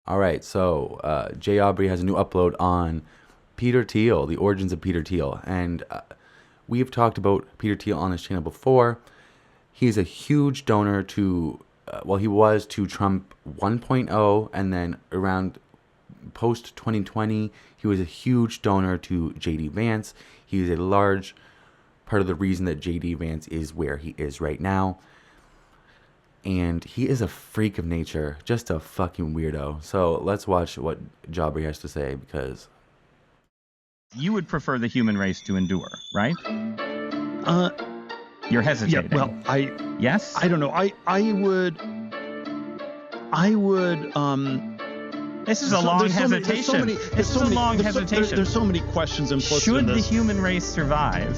All right, so J Aubrey has a new upload on Peter Thiel, the origins of Peter Thiel, and we've talked about Peter Thiel on this channel before. He's a huge donor to, well, he was to Trump 1.0, and then around post 2020, he was a huge donor to JD Vance. He was a large part of the reason that JD Vance is where he is right now. And he is a freak of nature, just a fucking weirdo. So let's watch what Jaubrey has to say, because you would prefer the human race to endure, right? You're hesitating. Yeah, well, yes? I don't know. I would This is a long hesitation. This is a long hesitation. There's so many questions implicit Should in the this. human race survive?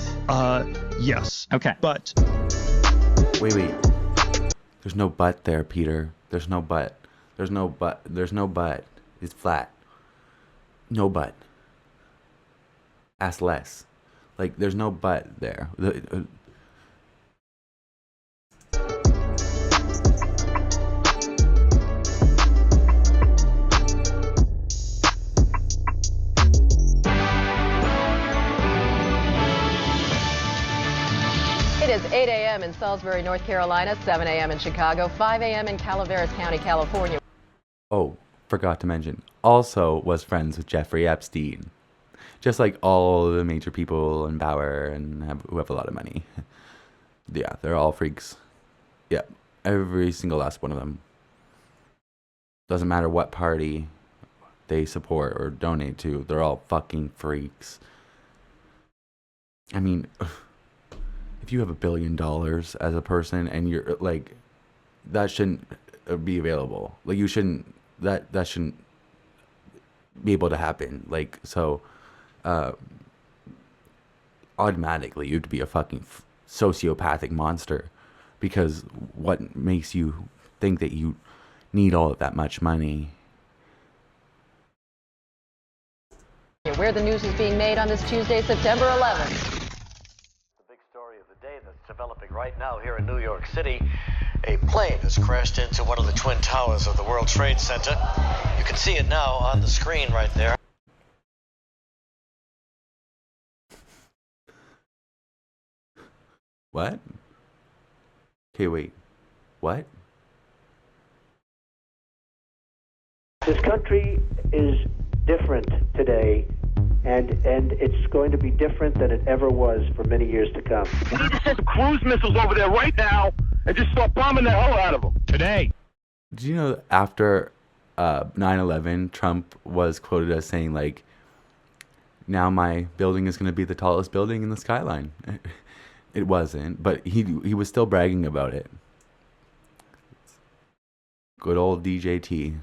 Yes. Okay. But wait. There's no but there, Peter. There's no but. There's no but. There's no but. It's flat. No but. Ask less. Like, there's no but there. It is 8 a.m. in Salisbury, North Carolina, 7 a.m. in Chicago, 5 a.m. in Calaveras County, California. Oh, forgot to mention, also was friends with Jeffrey Epstein. Just like all the major people in power and who have a lot of money. Yeah, they're all freaks. Yeah, every single last one of them. Doesn't matter what party they support or donate to, they're all fucking freaks. I mean, if you have $1 billion as a person and you're like, that shouldn't be available. Like, you shouldn't, that shouldn't be able to happen. Like, so automatically you'd be a fucking sociopathic monster, because what makes you think that you need all of that much money? Where the news is being made on this Tuesday, September 11th. That's developing right now here in New York City. A plane has crashed into one of the twin towers of the World Trade Center. You can see it now on the screen right there. What? Okay, wait. What? This country is different today, and it's going to be different than it ever was for many years to come. We need to send cruise missiles over there right now and just start bombing the hell out of them. Today. Did you know after 9/11, Trump was quoted as saying, like, now my building is going to be the tallest building in the skyline? It wasn't, but he was still bragging about it. Good old DJT.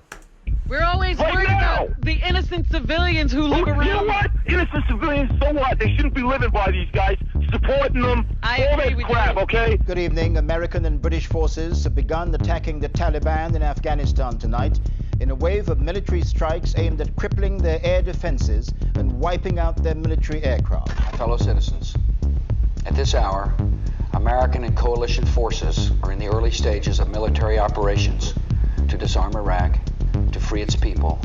We're always worried about the innocent civilians who live around. You know what? Innocent civilians, so what? They shouldn't be living by these guys, supporting them, all that crap, okay? Good evening. American and British forces have begun attacking the Taliban in Afghanistan tonight in a wave of military strikes aimed at crippling their air defenses and wiping out their military aircraft. My fellow citizens, at this hour, American and coalition forces are in the early stages of military operations to disarm Iraq, to free its people,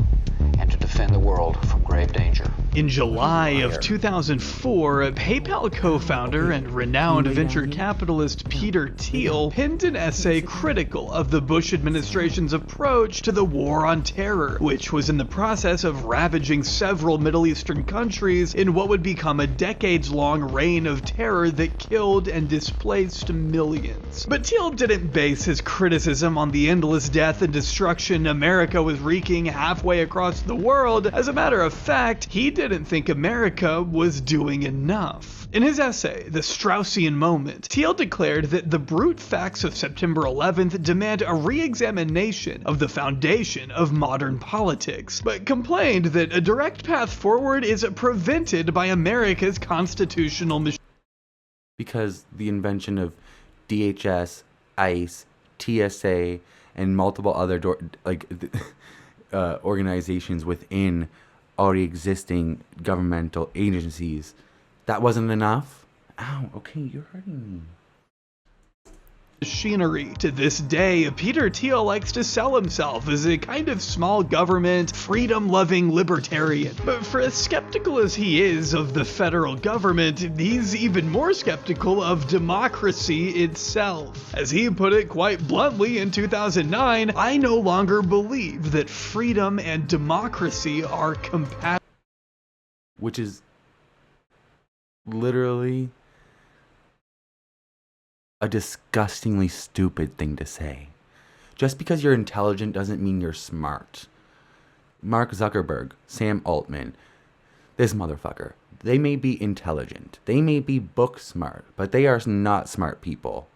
and to defend the world from grave danger. In July of 2004, PayPal co-founder and renowned venture capitalist Peter Thiel penned an essay critical of the Bush administration's approach to the war on terror, which was in the process of ravaging several Middle Eastern countries in what would become a decades-long reign of terror that killed and displaced millions. But Thiel didn't base his criticism on the endless death and destruction America was wreaking halfway across the world. As a matter of fact, he didn't think America was doing enough. In his essay, The Straussian Moment, Thiel declared that the brute facts of September 11th demand a re-examination of the foundation of modern politics, but complained that a direct path forward is prevented by America's constitutional machine. Because the invention of DHS, ICE, TSA, and multiple other organizations within already existing governmental agencies, that wasn't enough? Ow, okay, you're hurting me. machinery. To this day, Peter Thiel likes to sell himself as a kind of small government, freedom-loving libertarian. But for as skeptical as he is of the federal government, he's even more skeptical of democracy itself. As he put it quite bluntly in 2009, "I no longer believe that freedom and democracy are compatible." Which is literally a disgustingly stupid thing to say. Just because you're intelligent doesn't mean you're smart. Mark Zuckerberg, Sam Altman, this motherfucker, they may be intelligent, they may be book smart, but they are not smart people.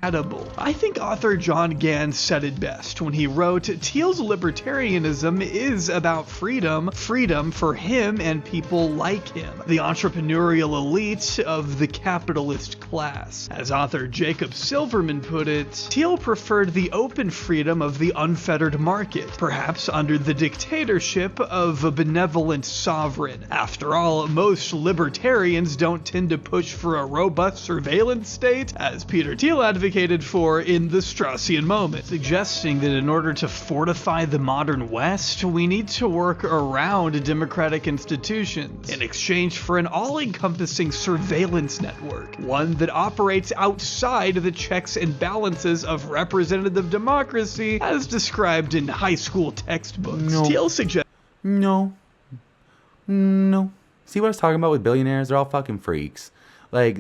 I think author John Gans said it best when he wrote, "Thiel's libertarianism is about freedom, freedom for him and people like him, the entrepreneurial elite of the capitalist class." As author Jacob Silverman put it, Thiel preferred the open freedom of the unfettered market, perhaps under the dictatorship of a benevolent sovereign. After all, most libertarians don't tend to push for a robust surveillance state, as Peter Thiel advocated for in the Straussian moment, suggesting that in order to fortify the modern West, we need to work around democratic institutions in exchange for an all-encompassing surveillance network, one that operates outside the checks and balances of representative democracy as described in high school textbooks. No. Thiel suggests No. See what I was talking about with billionaires? They're all fucking freaks. Like,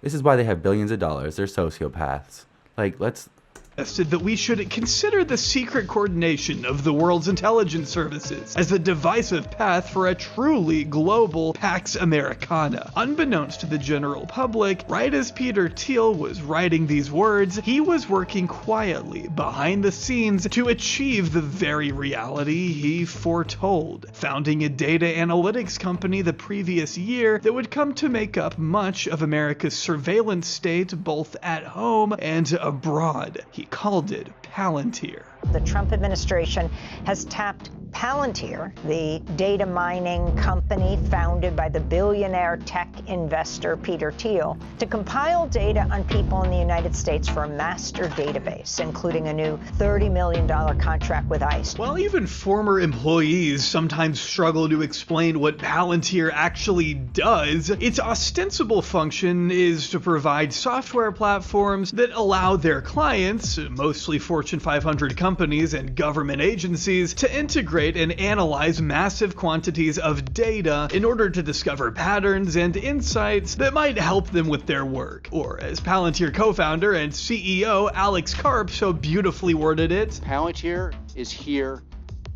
this is why they have billions of dollars. They're sociopaths. Like, let's... that we should consider the secret coordination of the world's intelligence services as the divisive path for a truly global Pax Americana. Unbeknownst to the general public, right as Peter Thiel was writing these words, he was working quietly behind the scenes to achieve the very reality he foretold, founding a data analytics company the previous year that would come to make up much of America's surveillance state both at home and abroad. He called it Palantir. The Trump administration has tapped Palantir, the data mining company founded by the billionaire tech investor Peter Thiel, to compile data on people in the United States for a master database, including a new $30 million contract with ICE. While even former employees sometimes struggle to explain what Palantir actually does, its ostensible function is to provide software platforms that allow their clients, mostly Fortune 500 companies and government agencies, to integrate and analyze massive quantities of data in order to discover patterns and insights that might help them with their work. Or, as Palantir co-founder and CEO Alex Karp so beautifully worded it, Palantir is here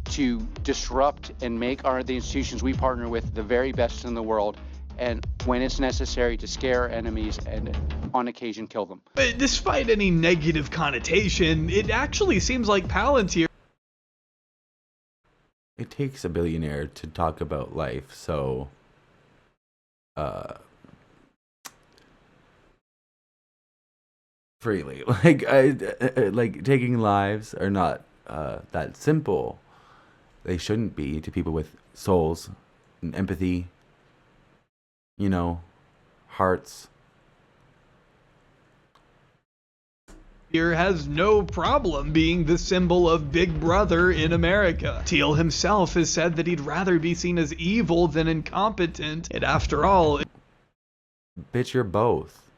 to disrupt and make the institutions we partner with the very best in the world, and when it's necessary, to scare enemies and on occasion kill them. But despite any negative connotation, it actually seems like Palantir... It takes a billionaire to talk about life, so... freely. Like, taking lives are not that simple. They shouldn't be to people with souls and empathy, you know, hearts. Has no problem being the symbol of Big Brother in America. Thiel himself has said that he'd rather be seen as evil than incompetent, and after all... Bitch, you're both.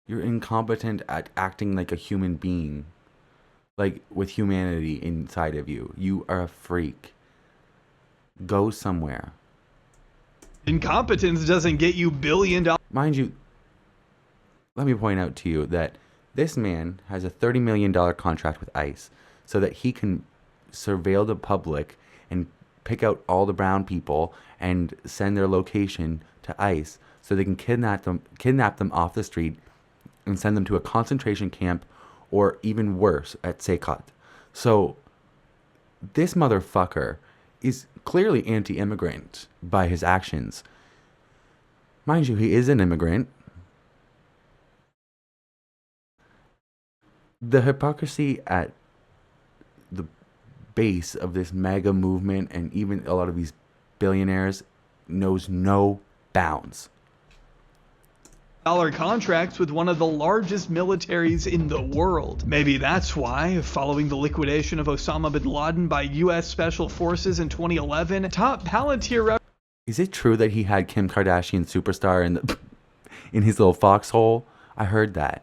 You're incompetent at acting like a human being. Like, with humanity inside of you. You are a freak. Go somewhere. Incompetence doesn't get you $billion. Mind you, let me point out to you that this man has a $30 million contract with ICE so that he can surveil the public and pick out all the brown people and send their location to ICE so they can kidnap them off the street and send them to a concentration camp or even worse at Sekot. So this motherfucker is clearly anti-immigrant by his actions. Mind you, he is an immigrant. The hypocrisy at the base of this MAGA movement and even a lot of these billionaires knows no bounds. contracts with one of the largest militaries in the world. Maybe that's why, following the liquidation of Osama bin Laden by U.S. Special Forces in 2011, top Palantir... Is it true that he had Kim Kardashian Superstar in his little foxhole? I heard that.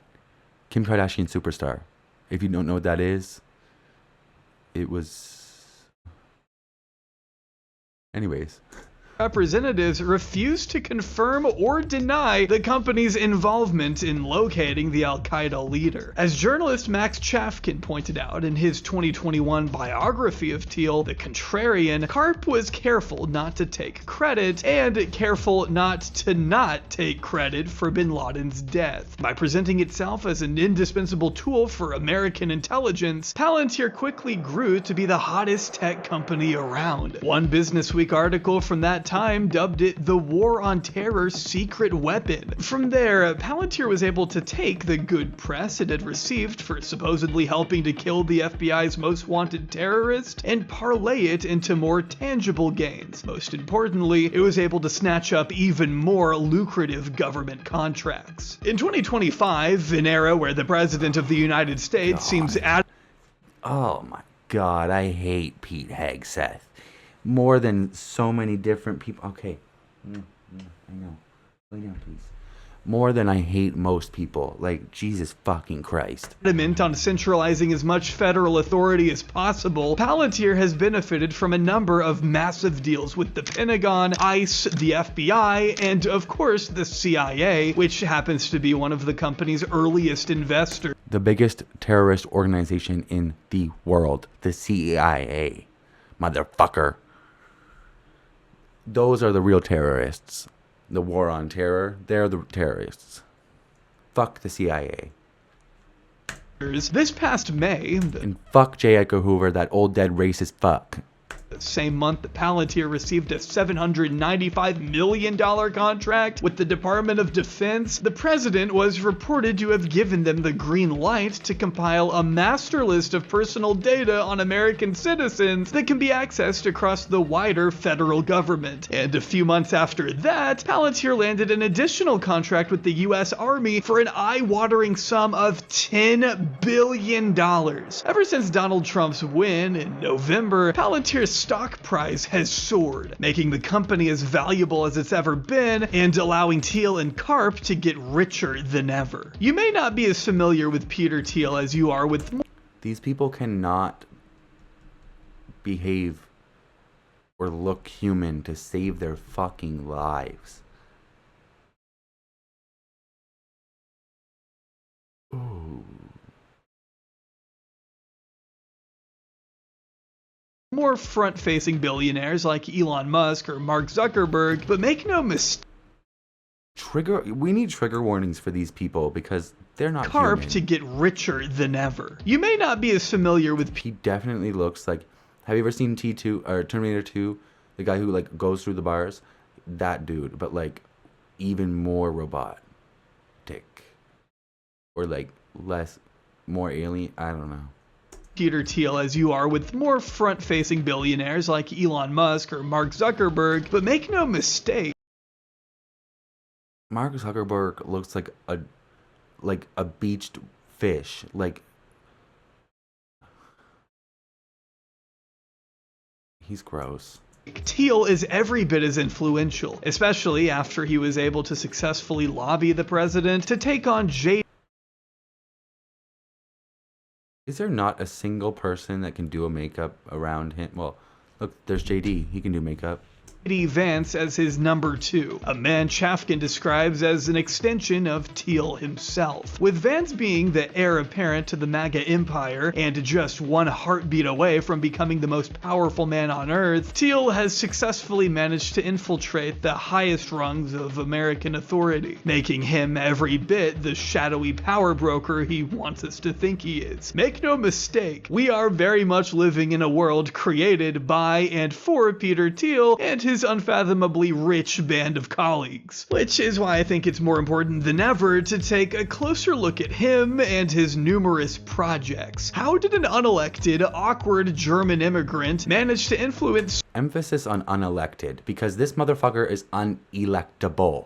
Kim Kardashian Superstar. If you don't know what that is, it was... Anyways... Representatives refused to confirm or deny the company's involvement in locating the al-Qaeda leader. As journalist Max Chafkin pointed out in his 2021 biography of Thiel, the contrarian, Karp was careful not to take credit and careful not take credit for bin Laden's death. By presenting itself as an indispensable tool for American intelligence, Palantir quickly grew to be the hottest tech company around. One Business Week article from that time dubbed it the War on Terror's secret weapon. From there, Palantir was able to take the good press it had received for supposedly helping to kill the FBI's most wanted terrorist and parlay it into more tangible gains. Most importantly, it was able to snatch up even more lucrative government contracts. In 2025, an era where the President of the United States seems Oh my God, I hate Pete Hegseth. More than so many different people. Okay. I know. Lay down, please. More than I hate most people. Like, Jesus fucking Christ. Adamant on centralizing as much federal authority as possible, Palantir has benefited from a number of massive deals with the Pentagon, ICE, the FBI, and of course the CIA, which happens to be one of the company's earliest investors. The biggest terrorist organization in the world. The CIA. Motherfucker. Those are the real terrorists. The war on terror, they're the terrorists. Fuck the CIA. This past May... And fuck J. Edgar Hoover, that old dead racist fuck. The same month that Palantir received a $795 million contract with the Department of Defense, the president was reported to have given them the green light to compile a master list of personal data on American citizens that can be accessed across the wider federal government. And a few months after that, Palantir landed an additional contract with the U.S. Army for an eye-watering sum of $10 billion. Ever since Donald Trump's win in November, Palantir's stock price has soared, making the company as valuable as it's ever been and allowing Thiel and Karp to get richer than ever. You may not be as familiar with Peter Thiel as you are with... These people cannot behave or look human to save their fucking lives. Ooh. More front-facing billionaires like Elon Musk or Mark Zuckerberg, but make no mistake. We need trigger warnings for these people because they're not Karp human. To get richer than ever. You may not be as familiar with... He definitely looks like... Have you ever seen T2 or Terminator 2? The guy who like goes through the bars? That dude, but like even more robotic. Or like more alien. I don't know. Peter Thiel as you are with more front-facing billionaires like Elon Musk or Mark Zuckerberg, but make no mistake. Mark Zuckerberg looks like a beached fish. Like he's gross. Thiel is every bit as influential, especially after he was able to successfully lobby the president to take on J. Is there not a single person that can do a makeup around him? Well, look, there's JD. He can do makeup. Vance as his number 2, a man Chafkin describes as an extension of Thiel himself. With Vance being the heir apparent to the MAGA empire and just one heartbeat away from becoming the most powerful man on earth, Thiel has successfully managed to infiltrate the highest rungs of American authority, making him every bit the shadowy power broker he wants us to think he is. Make no mistake, we are very much living in a world created by and for Peter Thiel and his unfathomably rich band of colleagues. Which is why I think it's more important than ever to take a closer look at him and his numerous projects. How did an unelected, awkward German immigrant manage to influence... Emphasis on unelected, because this motherfucker is unelectable.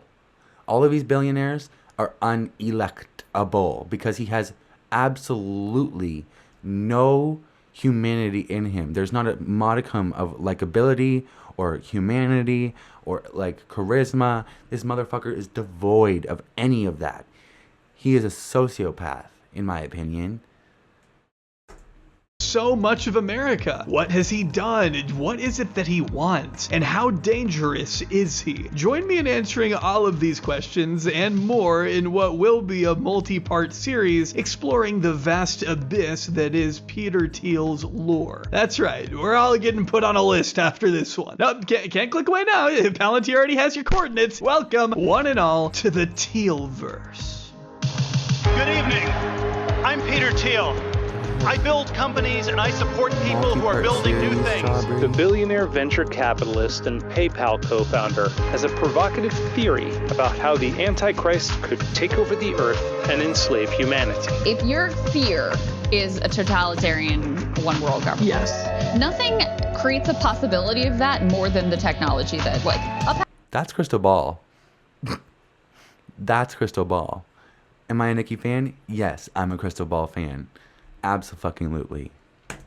All of these billionaires are unelectable because he has absolutely no humanity in him. There's not a modicum of likability or humanity or like charisma. This motherfucker is devoid of any of that. He is a sociopath, in my opinion. So much of America. What has he done? What is it that he wants? And how dangerous is he? Join me in answering all of these questions and more in what will be a multi-part series exploring the vast abyss that is Peter Thiel's lore. That's right, we're all getting put on a list after this one. Nope, can't click away now. Palantir already has your coordinates. Welcome, one and all, to the Thielverse. Good evening. I'm Peter Thiel. I build companies and I support people who are building new things. The billionaire venture capitalist and PayPal co-founder has a provocative theory about how the Antichrist could take over the earth and enslave humanity. If your fear is a totalitarian one-world government, yes, nothing creates a possibility of that more than the technology that, That's Crystal Ball. That's Crystal Ball. Am I a Nicki fan? Yes, I'm a Crystal Ball fan. Absolutely.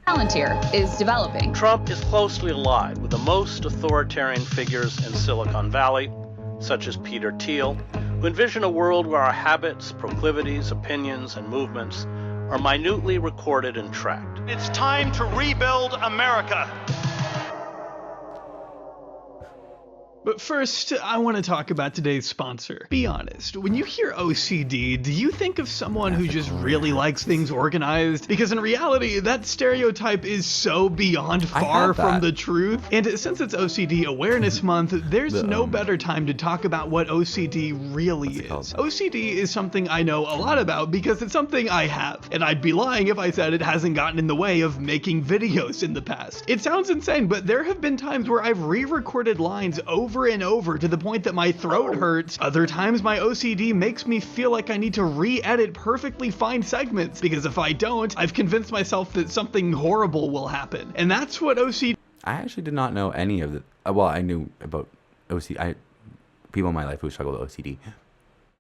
Palantir is developing. Trump is closely allied with the most authoritarian figures in Silicon Valley, such as Peter Thiel, who envision a world where our habits, proclivities, opinions, and movements are minutely recorded and tracked. It's time to rebuild America. But first, I want to talk about today's sponsor. Be honest, when you hear OCD, do you think of someone who just really likes things organized? Because in reality, that stereotype is so beyond far from the truth. And since it's OCD Awareness Month, there's no better time to talk about what OCD really is. OCD is something I know a lot about because it's something I have. And I'd be lying if I said it hasn't gotten in the way of making videos in the past. It sounds insane, but there have been times where I've re-recorded lines over and over to the point that my throat hurts. Other times my OCD makes me feel like I need to re-edit perfectly fine segments, because if I don't, I've convinced myself that something horrible will happen. And that's what OCD... I actually did not know any of the... Well, I knew about OCD. People in my life who struggle with OCD.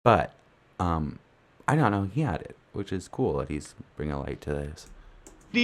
But I don't know he had it, which is cool that he's bringing a light to this.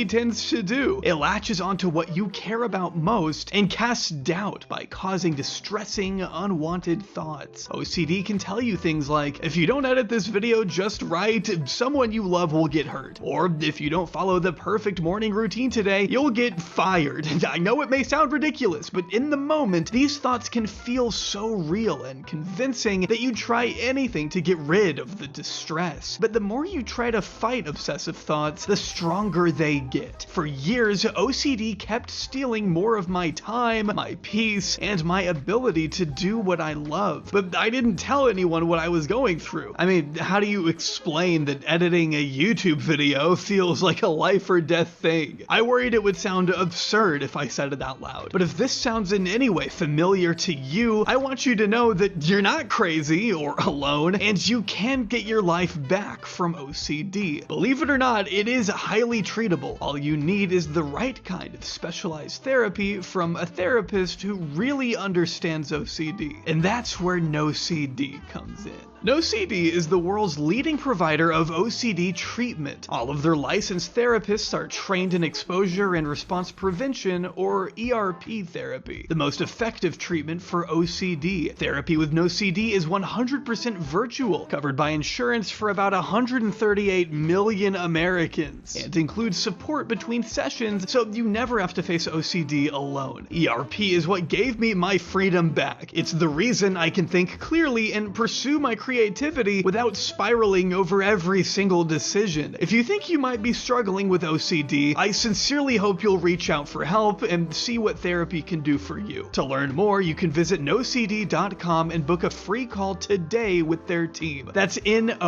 tends to do. It latches onto what you care about most and casts doubt by causing distressing, unwanted thoughts. OCD can tell you things like, if you don't edit this video just right, someone you love will get hurt. Or if you don't follow the perfect morning routine today, you'll get fired. I know it may sound ridiculous, but in the moment, these thoughts can feel so real and convincing that you try anything to get rid of the distress. But the more you try to fight obsessive thoughts, the stronger they get. For years, OCD kept stealing more of my time, my peace, and my ability to do what I love. But I didn't tell anyone what I was going through. I mean, how do you explain that editing a YouTube video feels like a life or death thing? I worried it would sound absurd if I said it out loud. But if this sounds in any way familiar to you, I want you to know that you're not crazy or alone, and you can get your life back from OCD. Believe it or not, it is highly treatable. All you need is the right kind of specialized therapy from a therapist who really understands OCD. And that's where NoCD comes in. NoCD is the world's leading provider of OCD treatment. All of their licensed therapists are trained in exposure and response prevention, or ERP therapy, the most effective treatment for OCD. Therapy with NoCD is 100% virtual, covered by insurance for about 138 million Americans, and includes support between sessions so you never have to face OCD alone. ERP is what gave me my freedom back. It's the reason I can think clearly and pursue my creativity without spiraling over every single decision. If you think you might be struggling with OCD, I sincerely hope you'll reach out for help and see what therapy can do for you. To learn more, you can visit nocd.com and book a free call today with their team. That's nocd.com.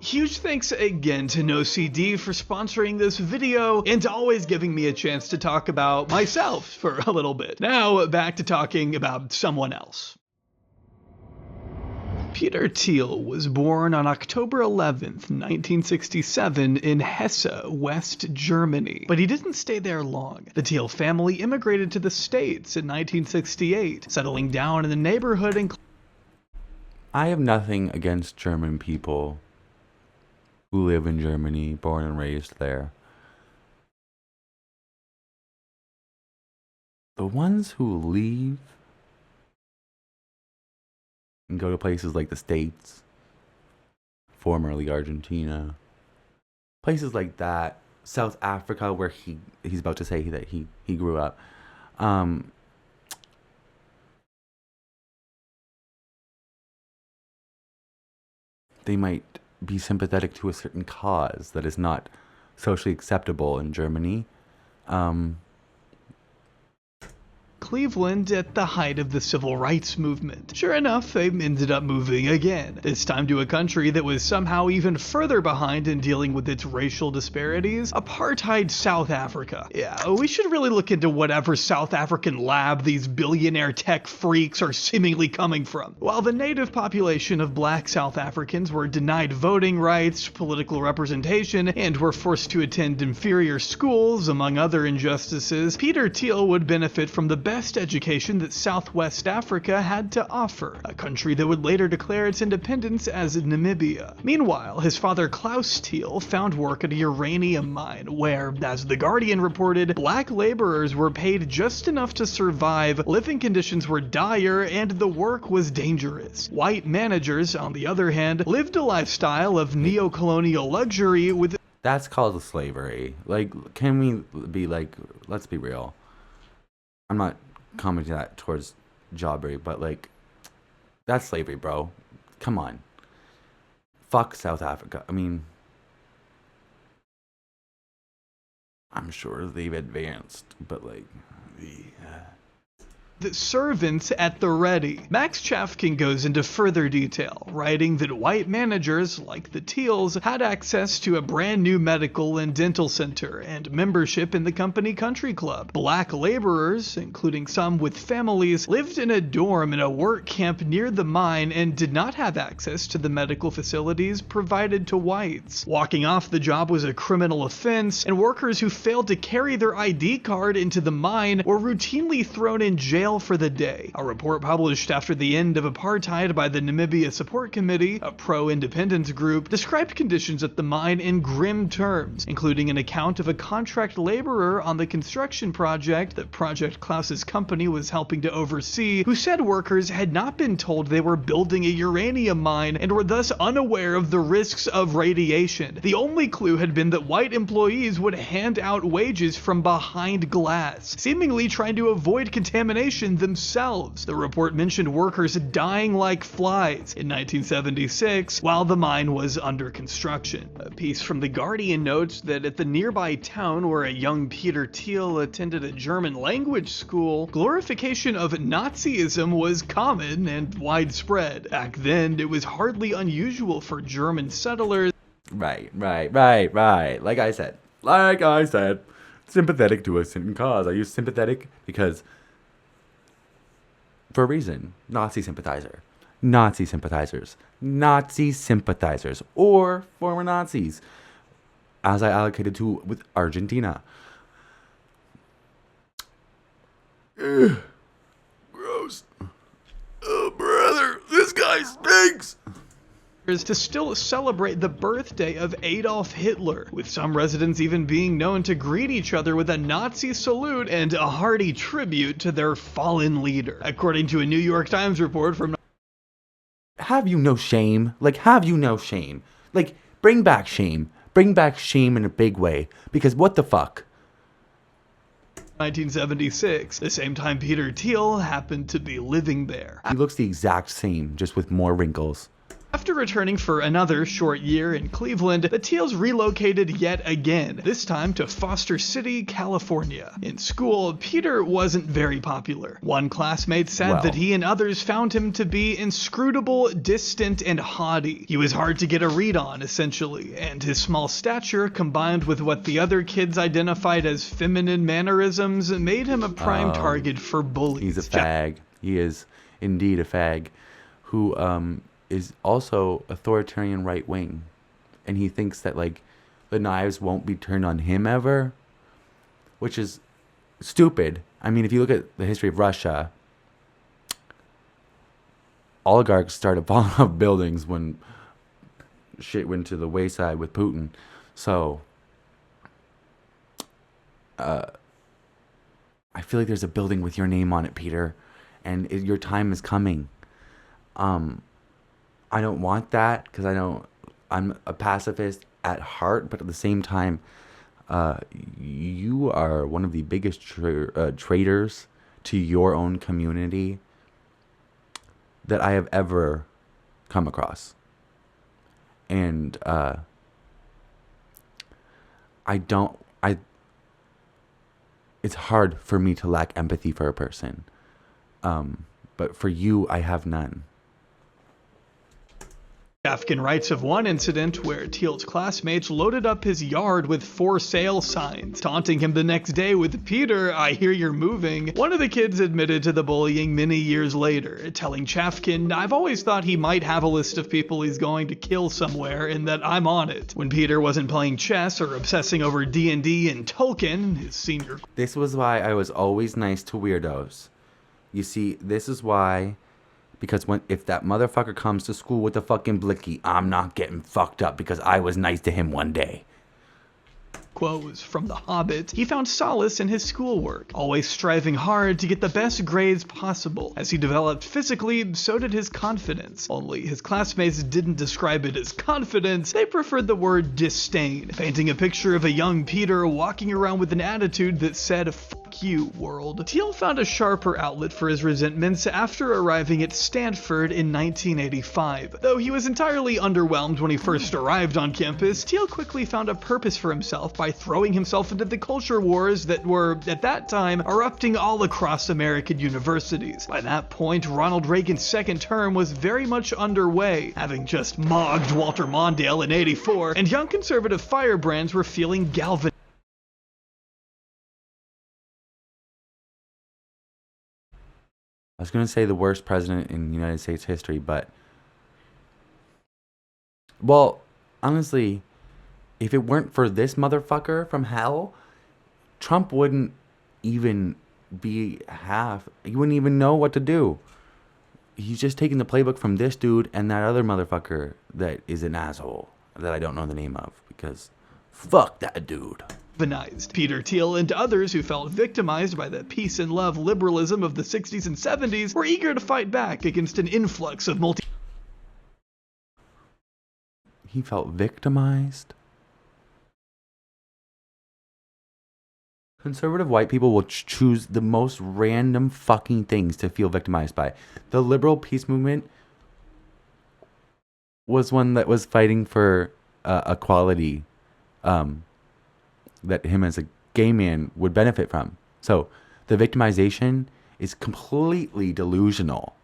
Huge thanks again to NoCD for sponsoring this video and always giving me a chance to talk about myself for a little bit. Now, back to talking about someone else. Peter Thiel was born on October 11th, 1967 in Hesse, West Germany, but he didn't stay there long. The Thiel family immigrated to the States in 1968, settling down in the neighborhood in... I have nothing against German people who live in Germany, born and raised there. The ones who leave and go to places like the States, formerly Argentina, places like that, South Africa, where he's about to say that he grew up. They might be sympathetic to a certain cause that is not socially acceptable in Germany. Cleveland at the height of the civil rights movement. Sure enough, they ended up moving again, this time to a country that was somehow even further behind in dealing with its racial disparities, apartheid South Africa. Yeah, we should really look into whatever South African lab these billionaire tech freaks are seemingly coming from. While the native population of black South Africans were denied voting rights, political representation, and were forced to attend inferior schools, among other injustices, Peter Thiel would benefit from the best education that Southwest Africa had to offer, a country that would later declare its independence as Namibia. Meanwhile, his father Klaus Thiel found work at a uranium mine where, as The Guardian reported, black laborers were paid just enough to survive, living conditions were dire, and the work was dangerous. White managers, on the other hand, lived a lifestyle of neo-colonial luxury with... That's called slavery. Like, can we be like, let's be real. I'm not commenting that towards J Aubrey, but like, that's slavery, bro. Come on. Fuck South Africa. I mean, I'm sure they've advanced, but like, the servants at the ready. Max Chafkin goes into further detail, writing that white managers, like the Thiels, had access to a brand new medical and dental center and membership in the company country club. Black laborers, including some with families, lived in a dorm in a work camp near the mine and did not have access to the medical facilities provided to whites. Walking off the job was a criminal offense, and workers who failed to carry their ID card into the mine were routinely thrown in jail for the day. A report published after the end of apartheid by the Namibia Support Committee, a pro-independence group, described conditions at the mine in grim terms, including an account of a contract laborer on the construction project that Project Klaus's company was helping to oversee, who said workers had not been told they were building a uranium mine and were thus unaware of the risks of radiation. The only clue had been that white employees would hand out wages from behind glass, seemingly trying to avoid contamination themselves. The report mentioned workers dying like flies in 1976 while the mine was under construction. A piece from The Guardian notes that at the nearby town where a young Peter Thiel attended a German language school, glorification of Nazism was common and widespread. Back then, it was hardly unusual for German settlers. Right. Like I said, sympathetic to a certain cause. I use sympathetic because for a reason. Nazi sympathizers, or former Nazis, as I allocated to with Argentina. Ugh. Gross. Oh, brother, this guy stinks. To still celebrate the birthday of Adolf Hitler, with some residents even being known to greet each other with a Nazi salute and a hearty tribute to their fallen leader. According to a New York Times report from... Have you no shame? Have you no shame? Bring back shame. Bring back shame in a big way, because what the fuck? 1976, the same time Peter Thiel happened to be living there. He looks the exact same, just with more wrinkles. After returning for another short year in Cleveland, the Thiels relocated yet again, this time to Foster City, California. In school, Peter wasn't very popular. One classmate said that he and others found him to be inscrutable, distant, and haughty. He was hard to get a read on, essentially, and his small stature, combined with what the other kids identified as feminine mannerisms, made him a prime target for bullies. He's a fag. He is indeed a fag who, is also authoritarian right wing, and he thinks that the knives won't be turned on him ever, which is stupid. I mean, if you look at the history of Russia, oligarchs started falling off buildings when shit went to the wayside with Putin. So, I feel like there's a building with your name on it, Peter, and your time is coming. I don't want that because I'm a pacifist at heart, but at the same time, you are one of the biggest traitors to your own community that I have ever come across. And it's hard for me to lack empathy for a person. But for you, I have none. Afghan writes of one incident where Thiel's classmates loaded up his yard with for sale signs, taunting him the next day with, "Peter, I hear you're moving." One of the kids admitted to the bullying many years later, telling Chafkin, "I've always thought he might have a list of people he's going to kill somewhere and that I'm on it." When Peter wasn't playing chess or obsessing over D&D and Tolkien, his senior... This was why I was always nice to weirdos. You see, this is why... Because if that motherfucker comes to school with a fucking blicky, I'm not getting fucked up because I was nice to him one day. Quotes from The Hobbit, he found solace in his schoolwork, always striving hard to get the best grades possible. As he developed physically, so did his confidence. Only his classmates didn't describe it as confidence, they preferred the word disdain, painting a picture of a young Peter walking around with an attitude that said, "Fuck you, world." Thiel found a sharper outlet for his resentments after arriving at Stanford in 1985. Though he was entirely underwhelmed when he first arrived on campus, Thiel quickly found a purpose for himself by throwing himself into the culture wars that were, at that time, erupting all across American universities. By that point, Ronald Reagan's second term was very much underway, having just mogged Walter Mondale in '84, and young conservative firebrands were feeling galvanized. I was going to say the worst president in United States history, but... Well, honestly... If it weren't for this motherfucker from hell, Trump wouldn't even be half. He wouldn't even know what to do. He's just taking the playbook from this dude and that other motherfucker that is an asshole that I don't know the name of because fuck that dude. Peter Thiel and others who felt victimized by the peace and love liberalism of the 60s and 70s were eager to fight back against an influx of He felt victimized? Conservative white people will choose the most random fucking things to feel victimized by. The liberal peace movement was one that was fighting for equality that him as a gay man would benefit from. So the victimization is completely delusional.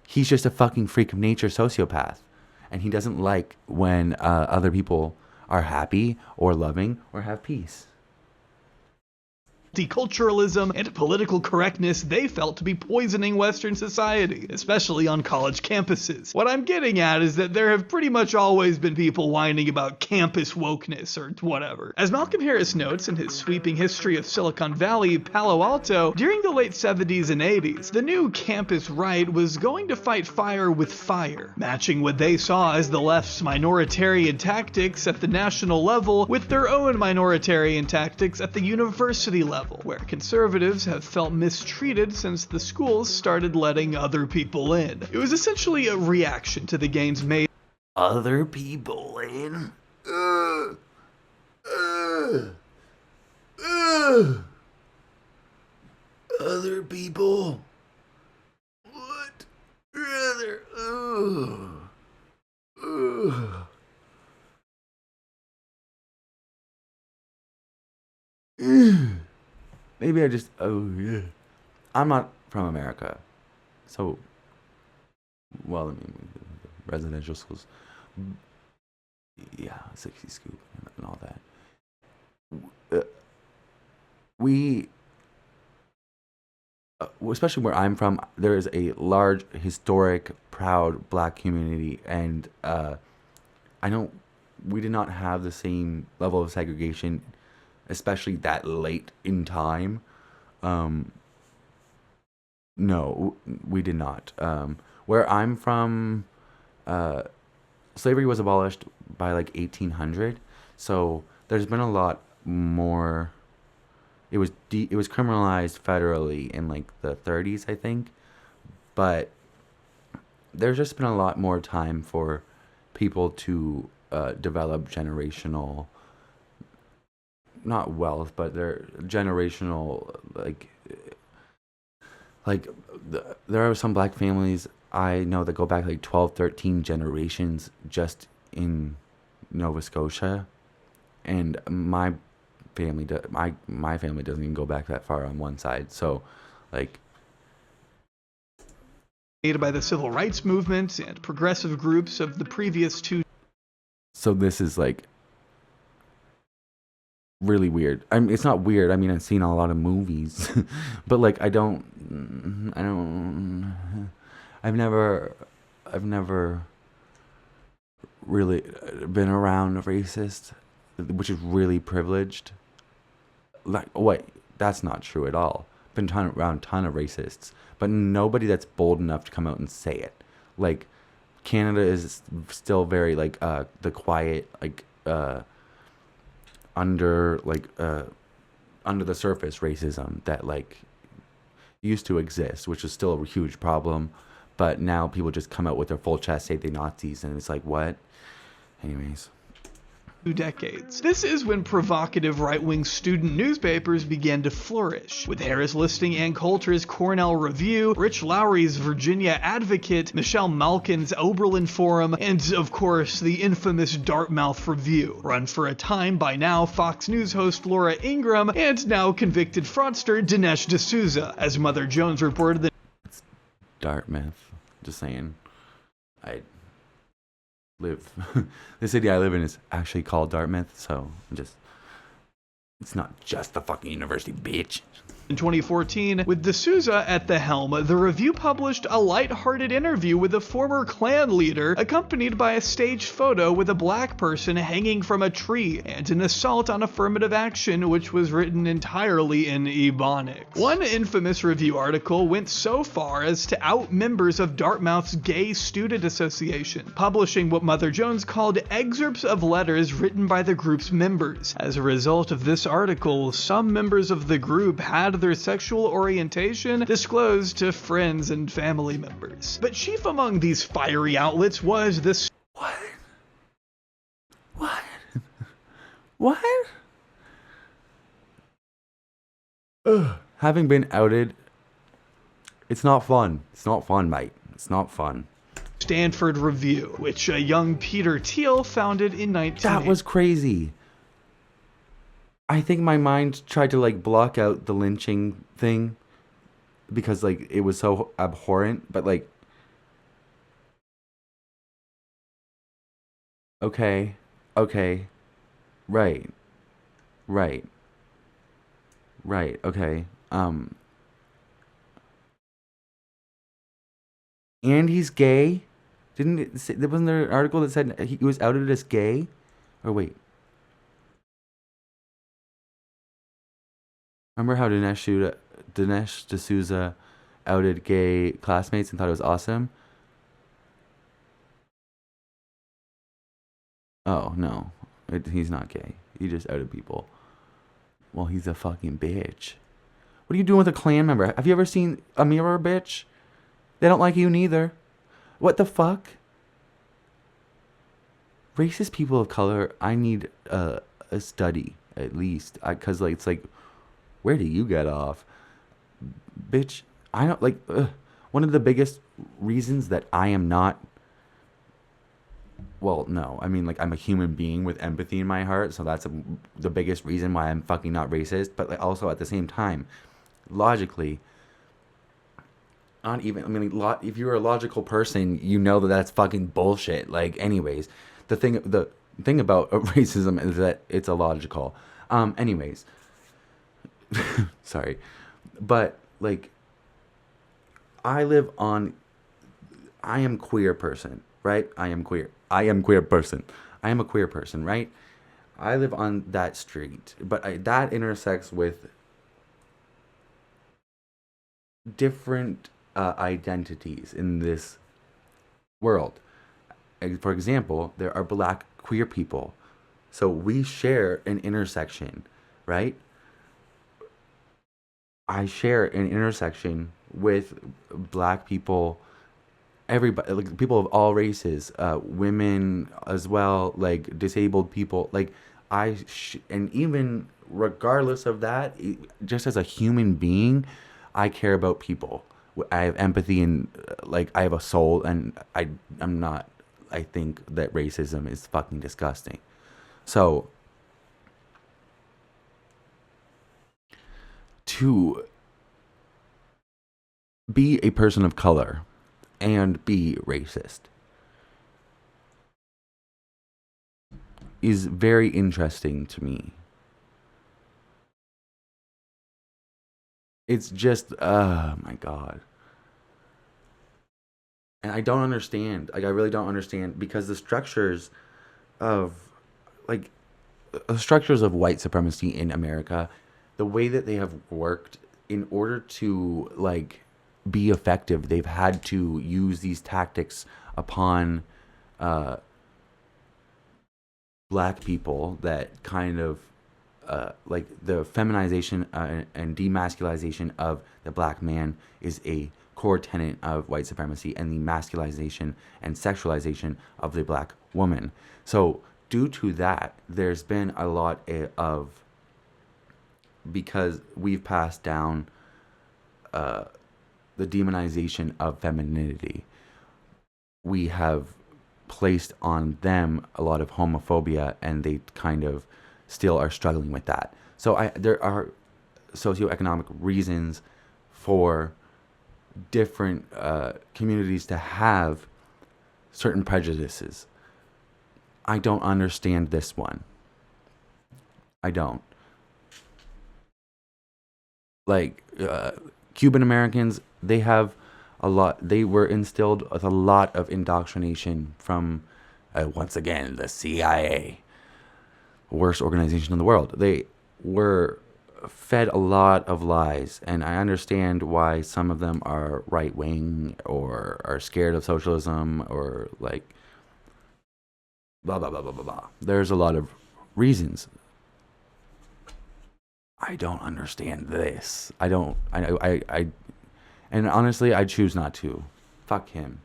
He's just a fucking freak of nature sociopath. And he doesn't like when other people are happy or loving or have peace. Multiculturalism and political correctness they felt to be poisoning Western society, especially on college campuses. What I'm getting at is that there have pretty much always been people whining about campus wokeness or whatever. As Malcolm Harris notes in his sweeping history of Silicon Valley, Palo Alto, during the late 70s and 80s, the new campus right was going to fight fire with fire, matching what they saw as the left's minoritarian tactics at the national level with their own minoritarian tactics at the university level, where conservatives have felt mistreated since the schools started letting other people in. It was essentially a reaction to the gains made. Other people in? Other people? What? Rather? Maybe I just, I'm not from America. So, well, I mean, residential schools. Yeah, 60 scoop and all that. We, especially where I'm from, there is a large, historic, proud black community. And we did not have the same level of segregation, especially that late in time. No, we did not. where I'm from, slavery was abolished by like 1800. So there's been a lot more. It was criminalized federally in like the 30s, I think. But there's just been a lot more time for people to develop generational, not wealth, but their generational, there are some black families I know that go back like 12, 13 generations just in Nova Scotia. And my family, my family doesn't even go back that far on one side. So, like, by the civil rights movement and progressive groups of the previous two. So this is like really weird. I mean, it's not weird. I mean, I've seen a lot of movies, but like, I've never really been around a racist, which is really privileged. Like, wait, that's not true at all. Been around a ton of racists, but nobody that's bold enough to come out and say it. Like, Canada is still very like the quiet, like under the surface racism that like used to exist, which is still a huge problem. But now people just come out with their full chest, say they're Nazis, and it's like, what? Anyways. 2 decades. This is when provocative right-wing student newspapers began to flourish, with Harris Listing Ann Coulter's Cornell Review, Rich Lowry's Virginia Advocate, Michelle Malkin's Oberlin Forum, and of course the infamous Dartmouth Review, run for a time by now Fox News host Laura Ingraham and now convicted fraudster Dinesh D'Souza, as Mother Jones reported that it's Dartmouth. Just saying. The city I live in is actually called Dartmouth, so it's not just the fucking university, bitch. In 2014, with D'Souza at the helm, the Review published a lighthearted interview with a former Klan leader, accompanied by a staged photo with a black person hanging from a tree, and an assault on affirmative action, which was written entirely in Ebonics. One infamous Review article went so far as to out members of Dartmouth's Gay Student Association, publishing what Mother Jones called excerpts of letters written by the group's members. As a result of this article, some members of the group had their sexual orientation disclosed to friends and family members. But chief among these fiery outlets was this. What? Ugh. Having been outed, it's not fun. It's not fun, mate. It's not fun. Stanford Review, which a young Peter Thiel founded in 1980. That was crazy. I think my mind tried to like block out the lynching thing because like it was so abhorrent, but like, okay, right, okay, and he's gay. Wasn't there an article that said he was outed as gay? Or wait. Remember how Dinesh D'Souza outed gay classmates and thought it was awesome? Oh, no. He's not gay. He just outed people. Well, he's a fucking bitch. What are you doing with a Klan member? Have you ever seen a mirror, bitch? They don't like you neither. What the fuck? Racist people of color, I need a study, at least. Because, like, it's like, where do you get off? Bitch, I don't, like, one of the biggest reasons that I am not, well, no, I mean, like, I'm a human being with empathy in my heart, so that's the biggest reason why I'm fucking not racist, but like, also at the same time, logically, not even, I mean, if you're a logical person, you know that that's fucking bullshit. Like, anyways, the thing about racism is that it's illogical. Anyways, sorry, but like, I am queer person, right? I am a queer person, right? I live on that street, but that intersects with different identities in this world. For example, there are black queer people. So we share an intersection, right? I share an intersection with black people, everybody, like people of all races, women as well, like disabled people. Like and even regardless of that, just as a human being, I care about people. I have empathy and like I have a soul, and I'm not. I think that racism is fucking disgusting. So to be a person of color and be racist is very interesting to me. It's just, oh my God. And I don't understand. Like, I really don't understand, because the structures of, like, the structures of white supremacy in America, the way that they have worked in order to, like, be effective, they've had to use these tactics upon black people that kind of, like, the feminization and demasculization of the black man is a core tenet of white supremacy, and the masculization and sexualization of the black woman. So due to that, there's been a lot of, because we've passed down the demonization of femininity, we have placed on them a lot of homophobia, and they kind of still are struggling with that. So there are socioeconomic reasons for different communities to have certain prejudices. I don't understand this one. I don't. Like, Cuban Americans, they have a lot, they were instilled with a lot of indoctrination from, once again, the CIA, worst organization in the world. They were fed a lot of lies, and I understand why some of them are right-wing or are scared of socialism or like blah blah blah blah blah blah. There's a lot of reasons. I don't understand this. I and honestly, I choose not to. Fuck him.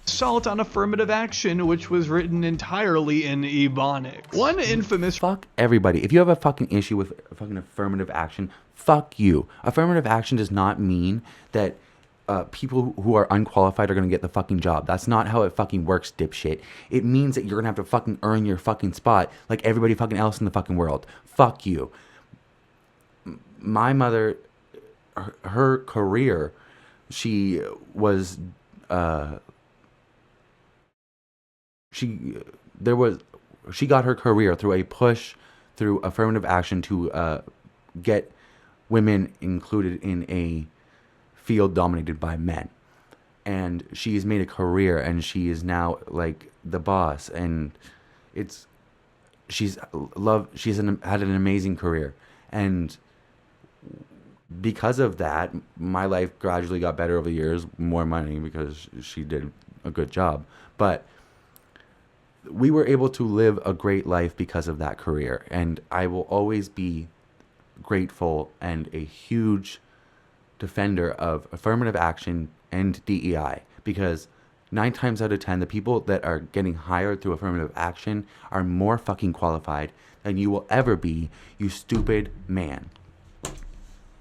Assault on affirmative action, which was written entirely in Ebonics. One infamous... Fuck everybody. If you have a fucking issue with fucking affirmative action, fuck you. Affirmative action does not mean that people who are unqualified are going to get the fucking job. That's not how it fucking works, dipshit. It means that you're going to have to fucking earn your fucking spot like everybody fucking else in the fucking world. Fuck you. My mother, her career, she was... She got her career through a push through affirmative action to get women included in a field dominated by men. And she's made a career, and she is now like the boss, and she's had an amazing career. And because of that, my life gradually got better over the years, more money because she did a good job. But we were able to live a great life because of that career. And I will always be grateful and a huge defender of affirmative action and DEI, because 9 times out of 10, the people that are getting hired through affirmative action are more fucking qualified than you will ever be, you stupid man.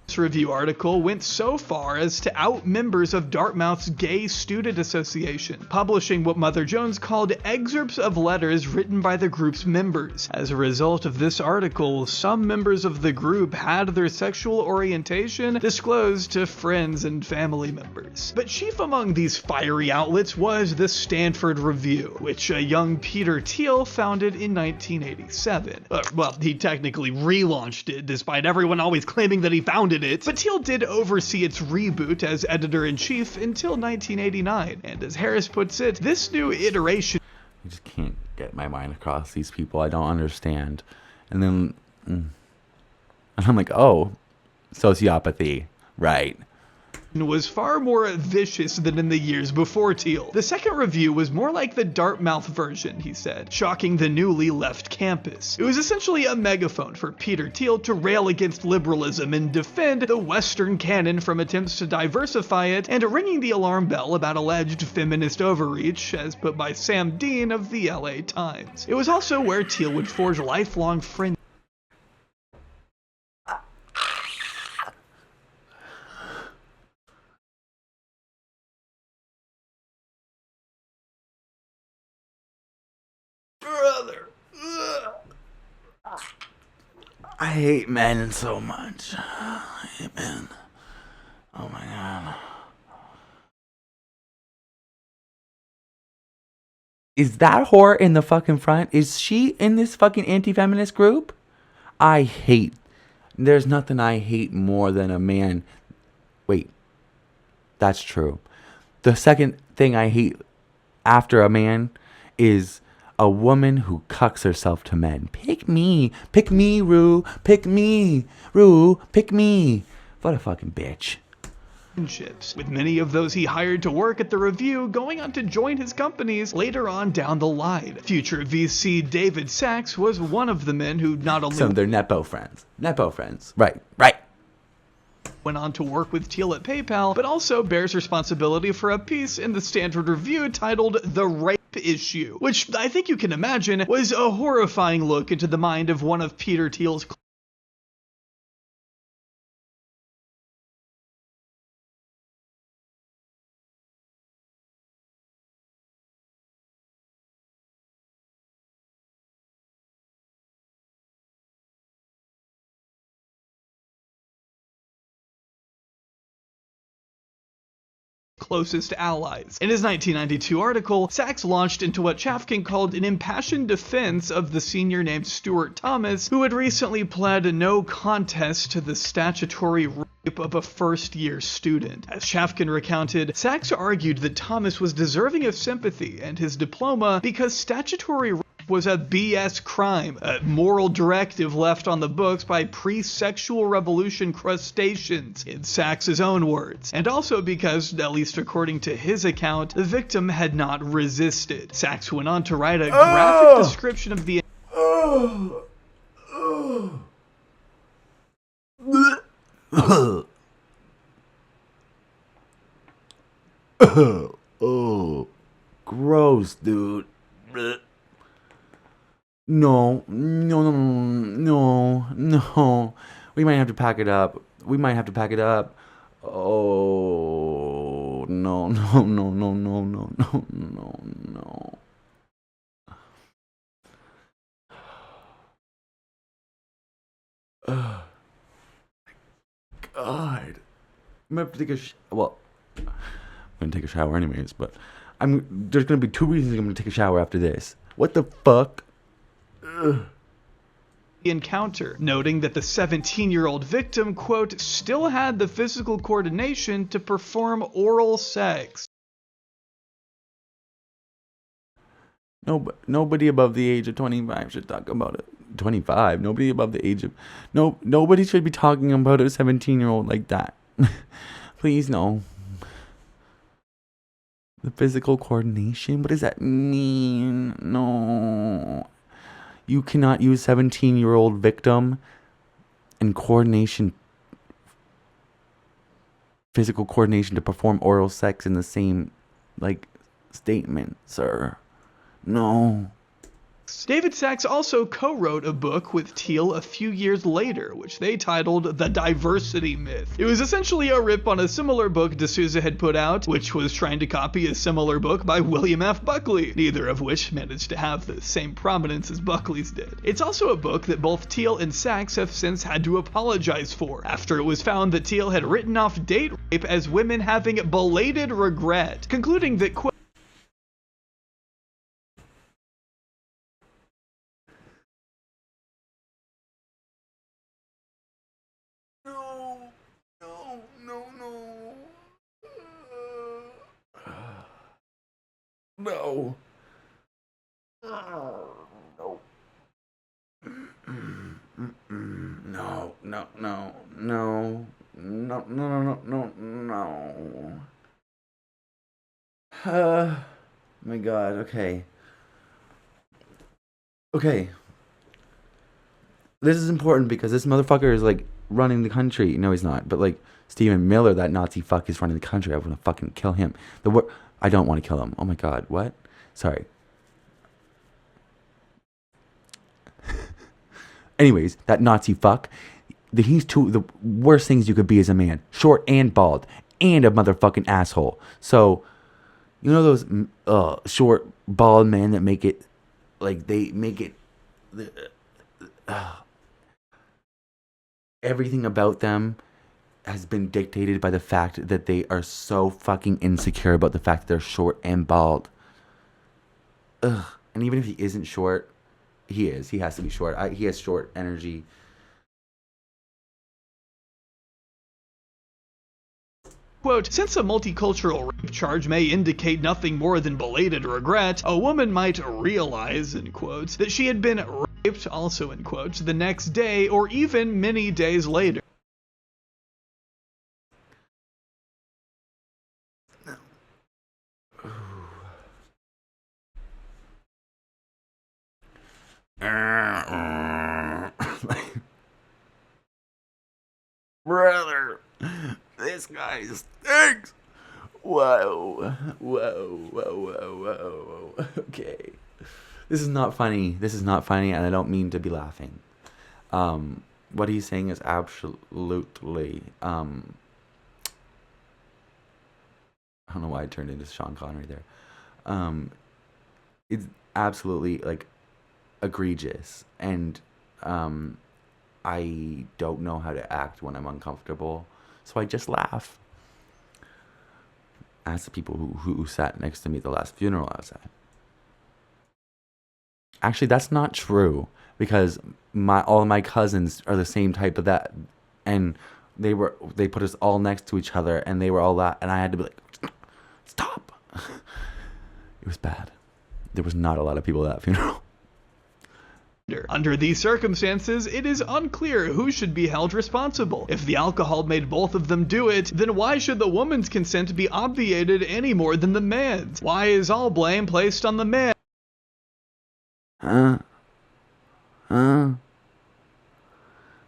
This review article went so far as to out members of Dartmouth's Gay Student Association, publishing what Mother Jones called excerpts of letters written by the group's members. As a result of this article, some members of the group had their sexual orientation disclosed to friends and family members. But chief among these fiery outlets was the Stanford Review, which a young Peter Thiel founded in 1987. Well, he technically relaunched it, despite everyone always claiming that he founded it, but Thiel did oversee its reboot as editor-in-chief until 1989, and as Harris puts it, this new iteration... I just can't get my mind across these people. I don't understand. And then... and I'm like, oh, sociopathy, right. was far more vicious than in the years before Thiel. The second review was more like the Dartmouth version, he said, shocking the newly left campus. It was essentially a megaphone for Peter Thiel to rail against liberalism and defend the Western canon from attempts to diversify it, and ringing the alarm bell about alleged feminist overreach, as put by Sam Dean of the LA Times. It was also where Thiel would forge lifelong friendships. Brother. I hate men so much. I hate men. Oh my god. Is that whore in the fucking front? Is she in this fucking anti-feminist group? There's nothing I hate more than a man. Wait. That's true. The second thing I hate after a man is a woman who cucks herself to men. Pick me, Rue. Pick me, Rue. Pick me. What a fucking bitch. With many of those he hired to work at the Review going on to join his companies later on down the line. Future VC David Sachs was one of the men who not only some of their Nepo friends. Right. Went on to work with Thiel at PayPal, but also bears responsibility for a piece in the Stanford Review titled The Rape Issue, which I think you can imagine was a horrifying look into the mind of one of Peter Thiel's closest allies. In his 1992 article, Sachs launched into what Chafkin called an impassioned defense of the senior named Stuart Thomas, who had recently pled no contest to the statutory rape of a first-year student. As Chafkin recounted, Sachs argued that Thomas was deserving of sympathy and his diploma because statutory rape was a BS crime, a moral directive left on the books by pre-sexual revolution crustaceans, in Sachs's own words, and also because, at least according to his account, the victim had not resisted. Sachs went on to write a graphic description of the gross, dude. No. We might have to pack it up. Oh, no. God. I'm gonna have to take I'm gonna take a shower anyways, but there's gonna be 2 reasons I'm gonna take a shower after this. What the fuck? encounter, noting that the 17-year-old victim, quote, still had the physical coordination to perform oral sex. Nobody above the age of 25 should talk about it. 25? Nobody above the age of... Nobody should be talking about a 17-year-old like that. Please, no. The physical coordination? What does that mean? No. You cannot use 17-year-old victim and physical coordination to perform oral sex in the same, statement, sir. No. David Sachs also co-wrote a book with Thiel a few years later, which they titled The Diversity Myth. It was essentially a rip on a similar book D'Souza had put out, which was trying to copy a similar book by William F. Buckley, neither of which managed to have the same prominence as Buckley's did. It's also a book that both Thiel and Sachs have since had to apologize for, after it was found that Thiel had written off date rape as women having belated regret, concluding that, quote, No. No. No. My God. Okay. This is important because this motherfucker is like running the country. No, he's not. But like Stephen Miller, that Nazi fuck, is running the country. I want to fucking kill him. I don't want to kill him. Oh my God. What? Sorry. Anyways, that Nazi fuck. He's the worst things you could be as a man. Short and bald. And a motherfucking asshole. So, you know those short, bald men that make it... Like, they make it... everything about them has been dictated by the fact that they are so fucking insecure about the fact that they're short and bald. Ugh. And even if he isn't short... He is. He has to be short. He has short energy. Quote, since a multicultural rape charge may indicate nothing more than belated regret, a woman might realize, in quotes, that she had been raped, also in quotes, the next day or even many days later. Brother, this guy stinks. Whoa. Okay. This is not funny, and I don't mean to be laughing. What he's saying is absolutely, I don't know why I turned into Sean Connery there. It's absolutely, like, egregious, and, I don't know how to act when I'm uncomfortable, so I just laugh. Ask the people who sat next to me at the last funeral I was at. Actually, that's not true, because all of my cousins are the same type of that, and they put us all next to each other, and they were all that, and I had to be like, stop. It was bad. There was not a lot of people at that funeral. Under these circumstances, it is unclear who should be held responsible. If the alcohol made both of them do it, then why should the woman's consent be obviated any more than the man's? Why is all blame placed on the man?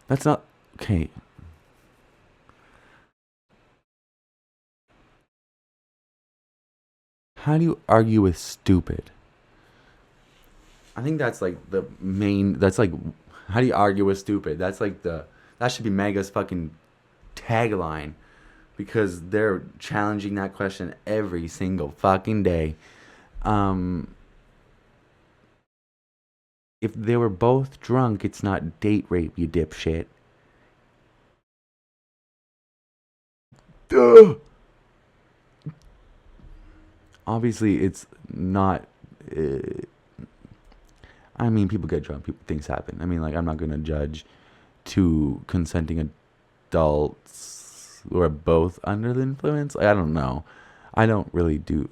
That's not... Okay. How do you argue with stupid? I think that's like the main... That's like... How do you argue with stupid? That's like the... That should be Mega's fucking tagline. Because they're challenging that question every single fucking day. If they were both drunk, it's not date rape, you dipshit. Duh! Obviously, it's not... I mean, people get drunk. Things happen. I mean, like, I'm not going to judge two consenting adults who are both under the influence. Like, I don't know. I don't really do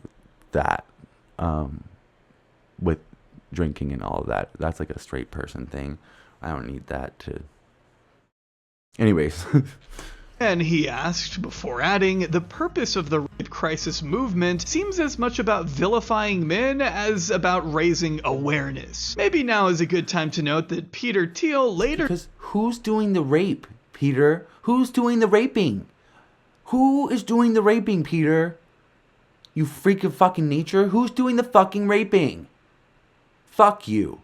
that with drinking and all of that. That's like a straight person thing. I don't need that to... Anyways... And he asked, before adding, the purpose of the rape crisis movement seems as much about vilifying men as about raising awareness. Maybe now is a good time to note that Peter Thiel later... Because who's doing the rape, Peter? Who's doing the raping? Who is doing the raping, Peter? You freak of fucking nature? Who's doing the fucking raping? Fuck you.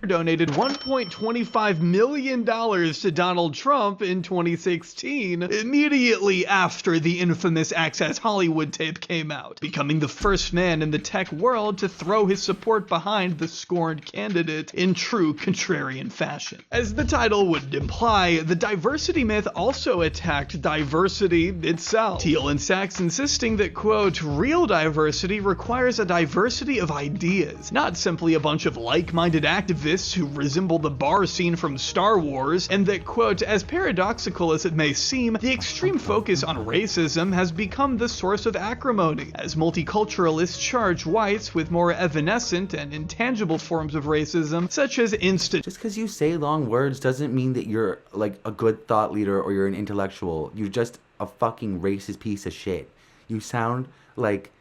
Donated $1.25 million to Donald Trump in 2016, immediately after the infamous Access Hollywood tape came out, becoming the first man in the tech world to throw his support behind the scorned candidate in true contrarian fashion. As the title would imply, the diversity myth also attacked diversity itself. Thiel and Sachs insisting that, quote, real diversity requires a diversity of ideas, not simply a bunch of like-minded activists pacifists who resemble the bar scene from Star Wars, and that, quote, as paradoxical as it may seem, the extreme focus on racism has become the source of acrimony, as multiculturalists charge whites with more evanescent and intangible forms of racism, such as Just because you say long words doesn't mean that you're, like, a good thought leader or you're an intellectual. You're just a fucking racist piece of shit. You sound like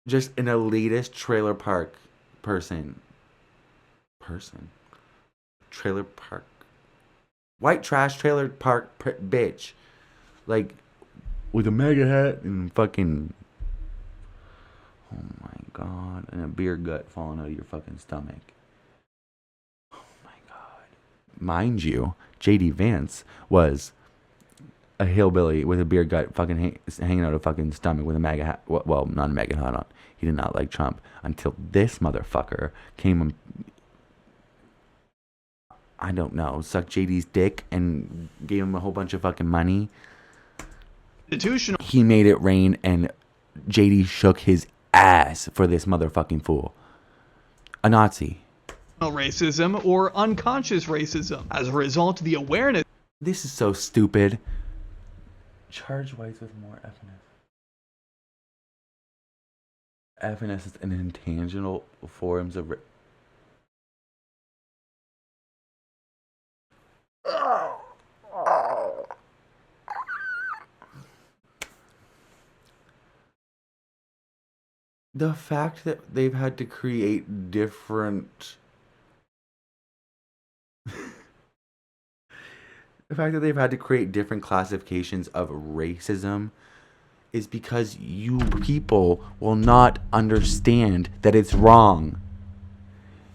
just an elitist trailer park person. Trailer park. White trash trailer park bitch. Like, with a mega hat and fucking... Oh my god. And a beer gut falling out of your fucking stomach. Oh my god. Mind you, J.D. Vance was a hillbilly with a beer gut fucking hanging out of fucking stomach with a MAGA hat. Well, not a MAGA hat on. He did not like Trump until this motherfucker came and, I don't know, sucked JD's dick and gave him a whole bunch of fucking money. He made it rain and JD shook his ass for this motherfucking fool. A Nazi. Racism or unconscious racism. As a result, the awareness... This is so stupid. Charge whites with more FNS is an intangible forms of... The fact that they've had to create different... The fact that they've had to create different classifications of racism is because you people will not understand that it's wrong.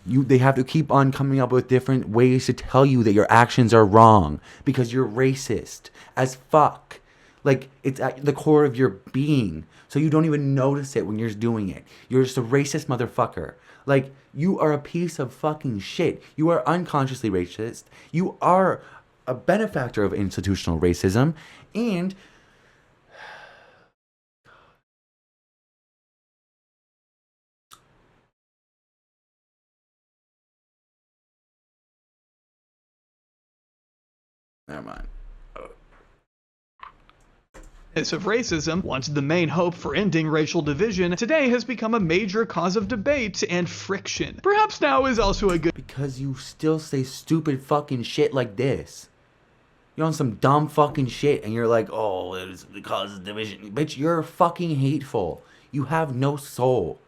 They have to keep on coming up with different ways to tell you that your actions are wrong because you're racist as fuck. Like, it's at the core of your being. So you don't even notice it when you're doing it. You're just a racist motherfucker. Like, you are a piece of fucking shit. You are unconsciously racist. You are a benefactor of institutional racism. And... Never mind. Of racism, once the main hope for ending racial division, today has become a major cause of debate and friction. Perhaps now is also a good... Because you still say stupid fucking shit like this. You're on some dumb fucking shit and you're like, oh, it's the cause of division. Bitch, you're fucking hateful. You have no soul.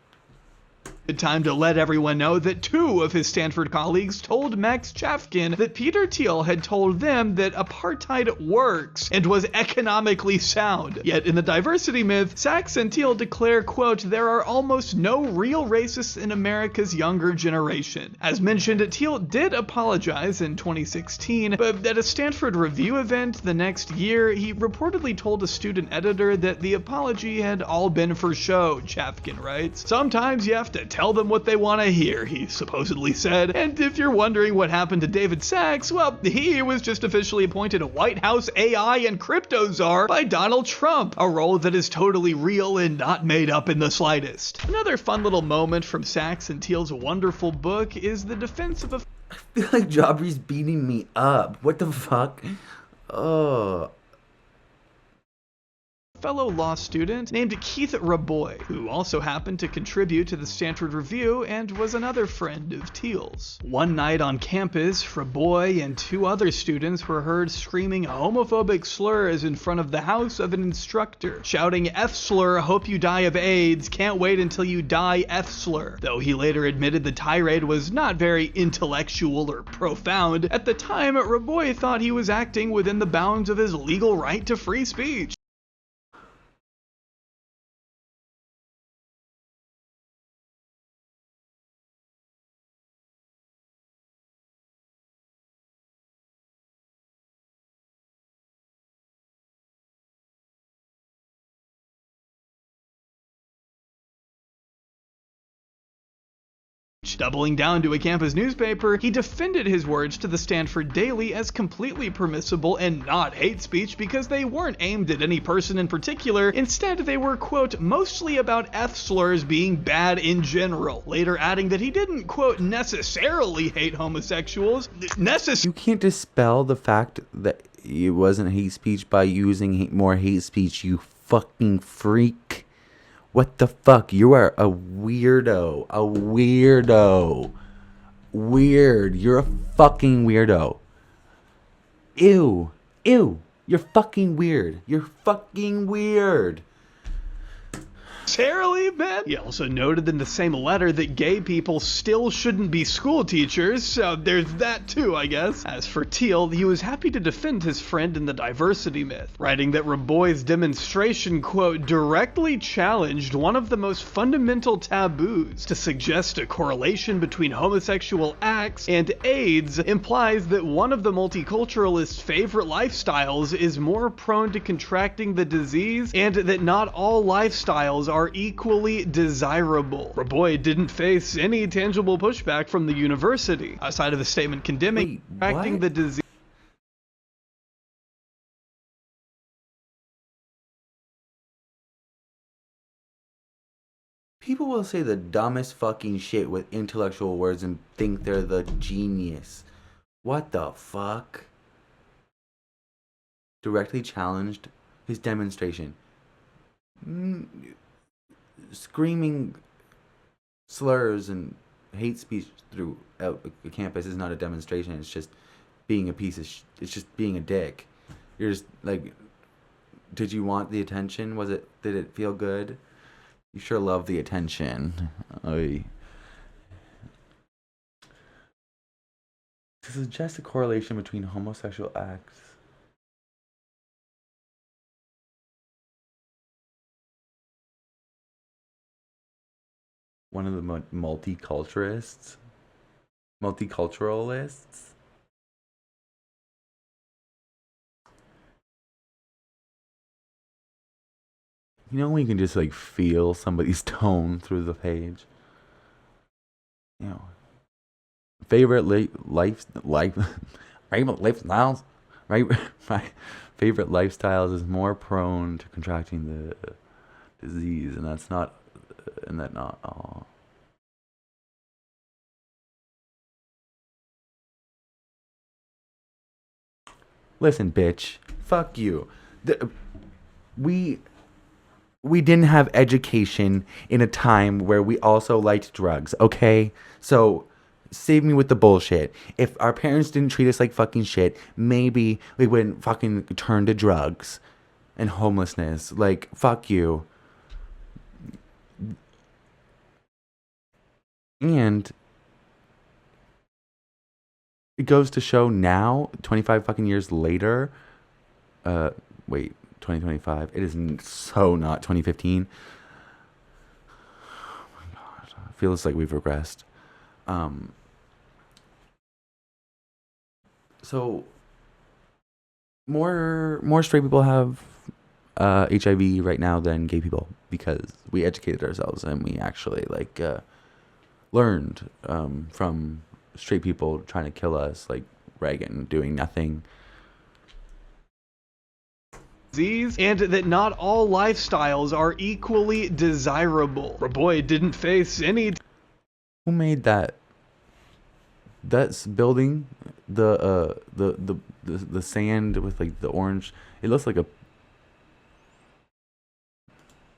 Time to let everyone know that 2 of his Stanford colleagues told Max Chafkin that Peter Thiel had told them that apartheid works and was economically sound. Yet in the diversity myth, Sachs and Thiel declare, quote, there are almost no real racists in America's younger generation. As mentioned, Thiel did apologize in 2016, but at a Stanford Review event the next year, he reportedly told a student editor that the apology had all been for show, Chafkin writes. Sometimes you have to tell them what they want to hear, he supposedly said. And if you're wondering what happened to David Sachs, well, he was just officially appointed a White House AI and crypto czar by Donald Trump, a role that is totally real and not made up in the slightest. Another fun little moment from Sachs and Thiel's wonderful book is the defense of a... I feel like J Aubrey's beating me up. What the fuck? Oh... fellow law student named Keith Raboy, who also happened to contribute to the Stanford Review and was another friend of Thiel's. One night on campus, Raboy and 2 other students were heard screaming homophobic slurs in front of the house of an instructor, shouting F-slur, hope you die of AIDS, can't wait until you die F-slur, though he later admitted the tirade was not very intellectual or profound. At the time, Raboy thought he was acting within the bounds of his legal right to free speech. Doubling down to a campus newspaper, he defended his words to the Stanford Daily as completely permissible and not hate speech because they weren't aimed at any person in particular. Instead, they were, quote, mostly about F slurs being bad in general, later adding that he didn't, quote, necessarily hate homosexuals. You can't dispel the fact that it wasn't hate speech by using more hate speech, you fucking freak. What the fuck? You are a weirdo. A weirdo. Weird. You're a fucking weirdo. Ew. Ew. You're fucking weird. You're fucking weird. Terribly bad. He also noted in the same letter that gay people still shouldn't be school teachers, so there's that too, I guess. As for Thiel, he was happy to defend his friend in the diversity myth, writing that Raboy's demonstration, quote, directly challenged one of the most fundamental taboos. To suggest a correlation between homosexual acts and AIDS implies that one of the multiculturalists' favorite lifestyles is more prone to contracting the disease, and that not all lifestyles are equally desirable. Raboy didn't face any tangible pushback from the university, outside of a statement condemning contracting the disease. People will say the dumbest fucking shit with intellectual words and think they're the genius. What the fuck? Directly challenged his demonstration. Screaming slurs and hate speech throughout a campus is not a demonstration. It's just being a piece of it's just being a dick. You're just like, did you want the attention? Did it feel good? You sure love the attention. Oy. To suggest a correlation between homosexual acts. One of the multiculturalists. You know when you can just like feel somebody's tone through the page? You know. Favorite lifestyles, right? My favorite lifestyles is more prone to contracting the disease, and that's not all. Listen, bitch. Fuck you. We didn't have education in a time where we also liked drugs, okay? So save me with the bullshit. If our parents didn't treat us like fucking shit, maybe we wouldn't fucking turn to drugs and homelessness. Like, fuck you. And it goes to show now, 25 fucking years later, 2025, it is so not 2015. Oh my god, it feels like we've regressed. So more straight people have HIV right now than gay people because we educated ourselves and we actually learned from straight people trying to kill us, like Reagan doing nothing. And that not all lifestyles are equally desirable. Raboy didn't face any. Who made that? That's building the sand with like the orange. It looks like a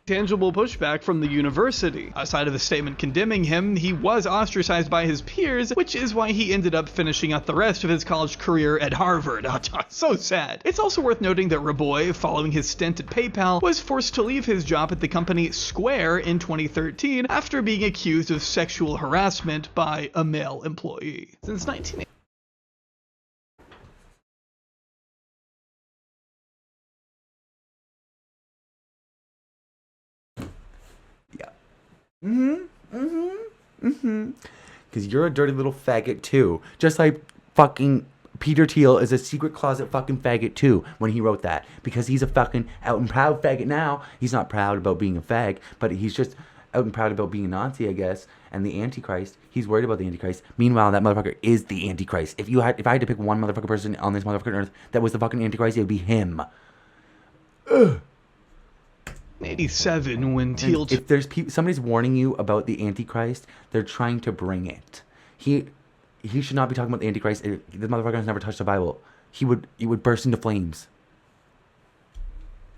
tangible pushback from the university. Outside of a statement condemning him, he was ostracized by his peers, which is why he ended up finishing out the rest of his college career at Harvard. So sad. It's also worth noting that Raboy, following his stint at PayPal, was forced to leave his job at the company Square in 2013 after being accused of sexual harassment by a male employee. Since 1980. Because you're a dirty little faggot too. Just like fucking Peter Thiel is a secret closet fucking faggot too when he wrote that. Because he's a fucking out and proud faggot now. He's not proud about being a fag, but he's just out and proud about being a Nazi, I guess, and the Antichrist. He's worried about the Antichrist. Meanwhile, that motherfucker is the Antichrist. If I had to pick one motherfucking person on this motherfucking earth that was the fucking Antichrist, it would be him. Ugh. 87 when Thiel... If there's somebody's warning you about the Antichrist, they're trying to bring it. He should not be talking about the Antichrist. This motherfucker has never touched the Bible. He would burst into flames.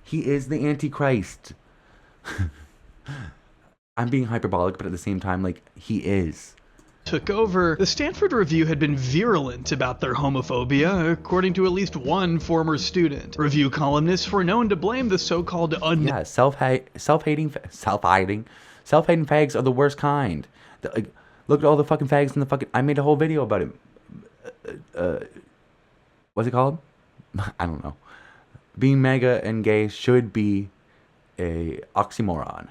He is the Antichrist. I'm being hyperbolic, but at the same time, like, he is. Took over, the Stanford Review had been virulent about their homophobia, according to at least one former student. Review columnists were known to blame the so-called self-hating fags are the worst kind. Look at all the fucking fags in the fucking... I made a whole video about it. What's it called? I don't know. Being MAGA and gay should be an oxymoron.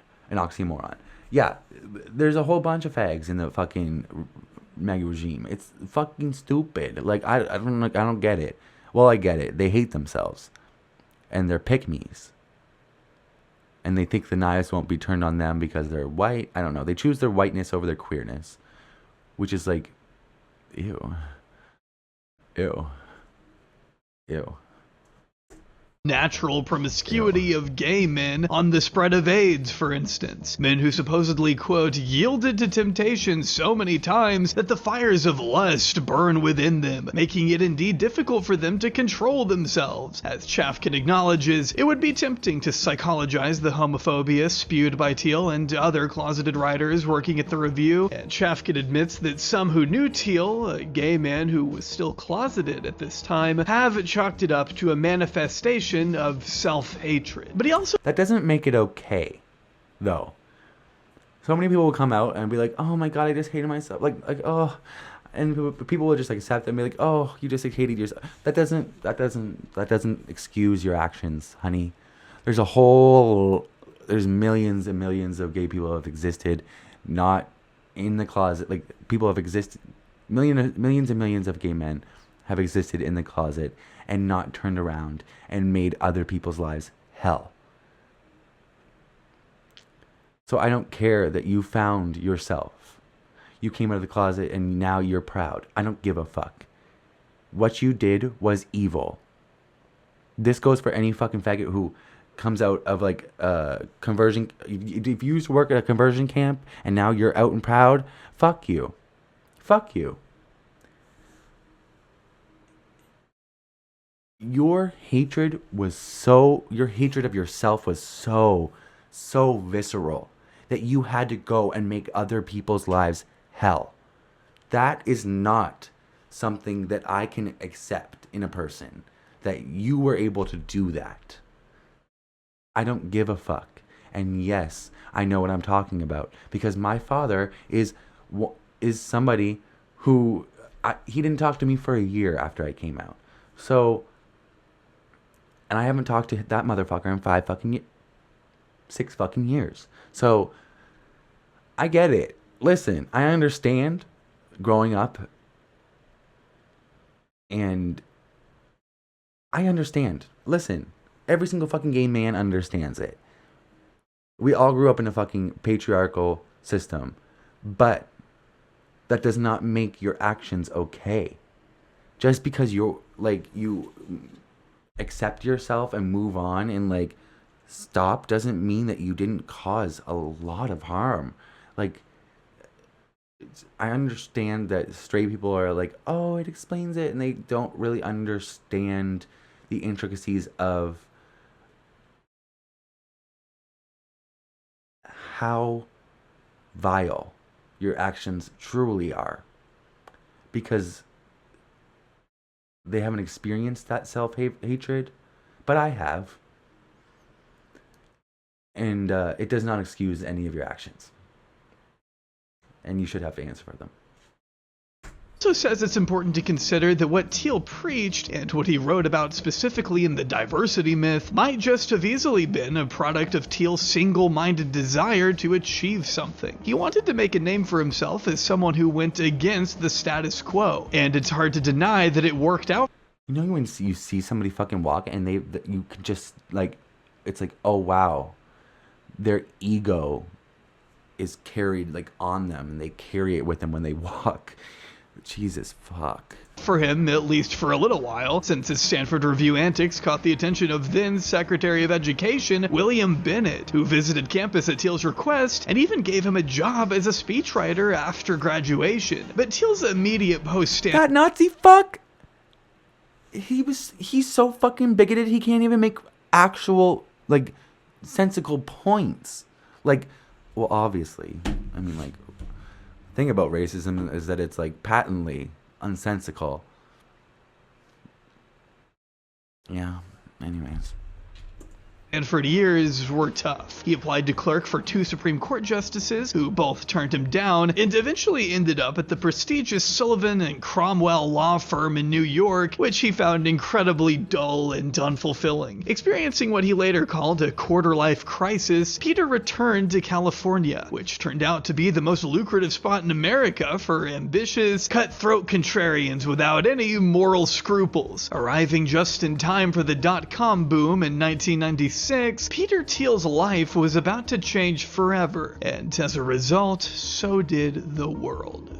Yeah, there's a whole bunch of fags in the fucking MAGA regime. It's fucking stupid. Like, I don't get it. Well, I get it. They hate themselves. And they're pick-me's. And they think the knives won't be turned on them because they're white. I don't know. They choose their whiteness over their queerness. Which is like, ew. Ew. Ew. Natural promiscuity of gay men on the spread of AIDS, for instance. Men who supposedly, quote, yielded to temptation so many times that the fires of lust burn within them, making it indeed difficult for them to control themselves. As Chafkin acknowledges, it would be tempting to psychologize the homophobia spewed by Thiel and other closeted writers working at the Review, and Chafkin admits that some who knew Thiel, a gay man who was still closeted at this time, have chalked it up to a manifestation of self-hatred. But he also... That doesn't make it okay, though. So many people will come out and be like, oh my god, I just hated myself. Like oh... And people will just like accept it and be like, oh, you just like hated yourself. That doesn't excuse your actions, honey. There's millions and millions of gay people have existed, not in the closet. Like, people have existed, millions and millions of gay men have existed in the closet and not turned around and made other people's lives hell. So I don't care that you found yourself. You came out of the closet and now you're proud. I don't give a fuck. What you did was evil. This goes for any fucking faggot who comes out of like conversion. If you used to work at a conversion camp and now you're out and proud, fuck you. Fuck you. Your hatred of yourself was so visceral that you had to go and make other people's lives hell. That is not something that I can accept in a person, that you were able to do that. I don't give a fuck. And yes, I know what I'm talking about, because my father is somebody who he didn't talk to me for a year after I came out. So, and I haven't talked to that motherfucker in 6 fucking years. So, I get it. Listen, I understand growing up, and I understand. Listen, every single fucking gay man understands it. We all grew up in a fucking patriarchal system, but that does not make your actions okay. Just because you accept yourself and move on and like stop doesn't mean that you didn't cause a lot of harm. Like, I understand that straight people are like, oh, it explains it, and they don't really understand the intricacies of how vile your actions truly are, because they haven't experienced that self-hatred, but I have. And it does not excuse any of your actions. And you should have to answer for them. Also says it's important to consider that what Thiel preached, and what he wrote about specifically in the diversity myth, might just have easily been a product of Thiel's single-minded desire to achieve something. He wanted to make a name for himself as someone who went against the status quo, and it's hard to deny that it worked out. You know when you see somebody fucking walk and you can just like, it's like, oh wow, their ego is carried like on them, and they carry it with them when they walk. Jesus fuck. For him, at least for a little while, since his Stanford Review antics caught the attention of then Secretary of Education William Bennett, who visited campus at Thiel's request and even gave him a job as a speechwriter after graduation. But Thiel's immediate post-Stanford... That Nazi fuck! He's so fucking bigoted, he can't even make actual, like, sensical points. Like, well, obviously, I mean, like, the thing about racism is that it's, like, patently unsensical. Yeah, anyways. Stanford years were tough. He applied to clerk for 2 Supreme Court justices, who both turned him down, and eventually ended up at the prestigious Sullivan and Cromwell law firm in New York, which he found incredibly dull and unfulfilling. Experiencing what he later called a quarter-life crisis, Peter returned to California, which turned out to be the most lucrative spot in America for ambitious, cutthroat contrarians without any moral scruples. Arriving just in time for the dot-com boom in 1996, Peter Thiel's life was about to change forever, and as a result, so did the world.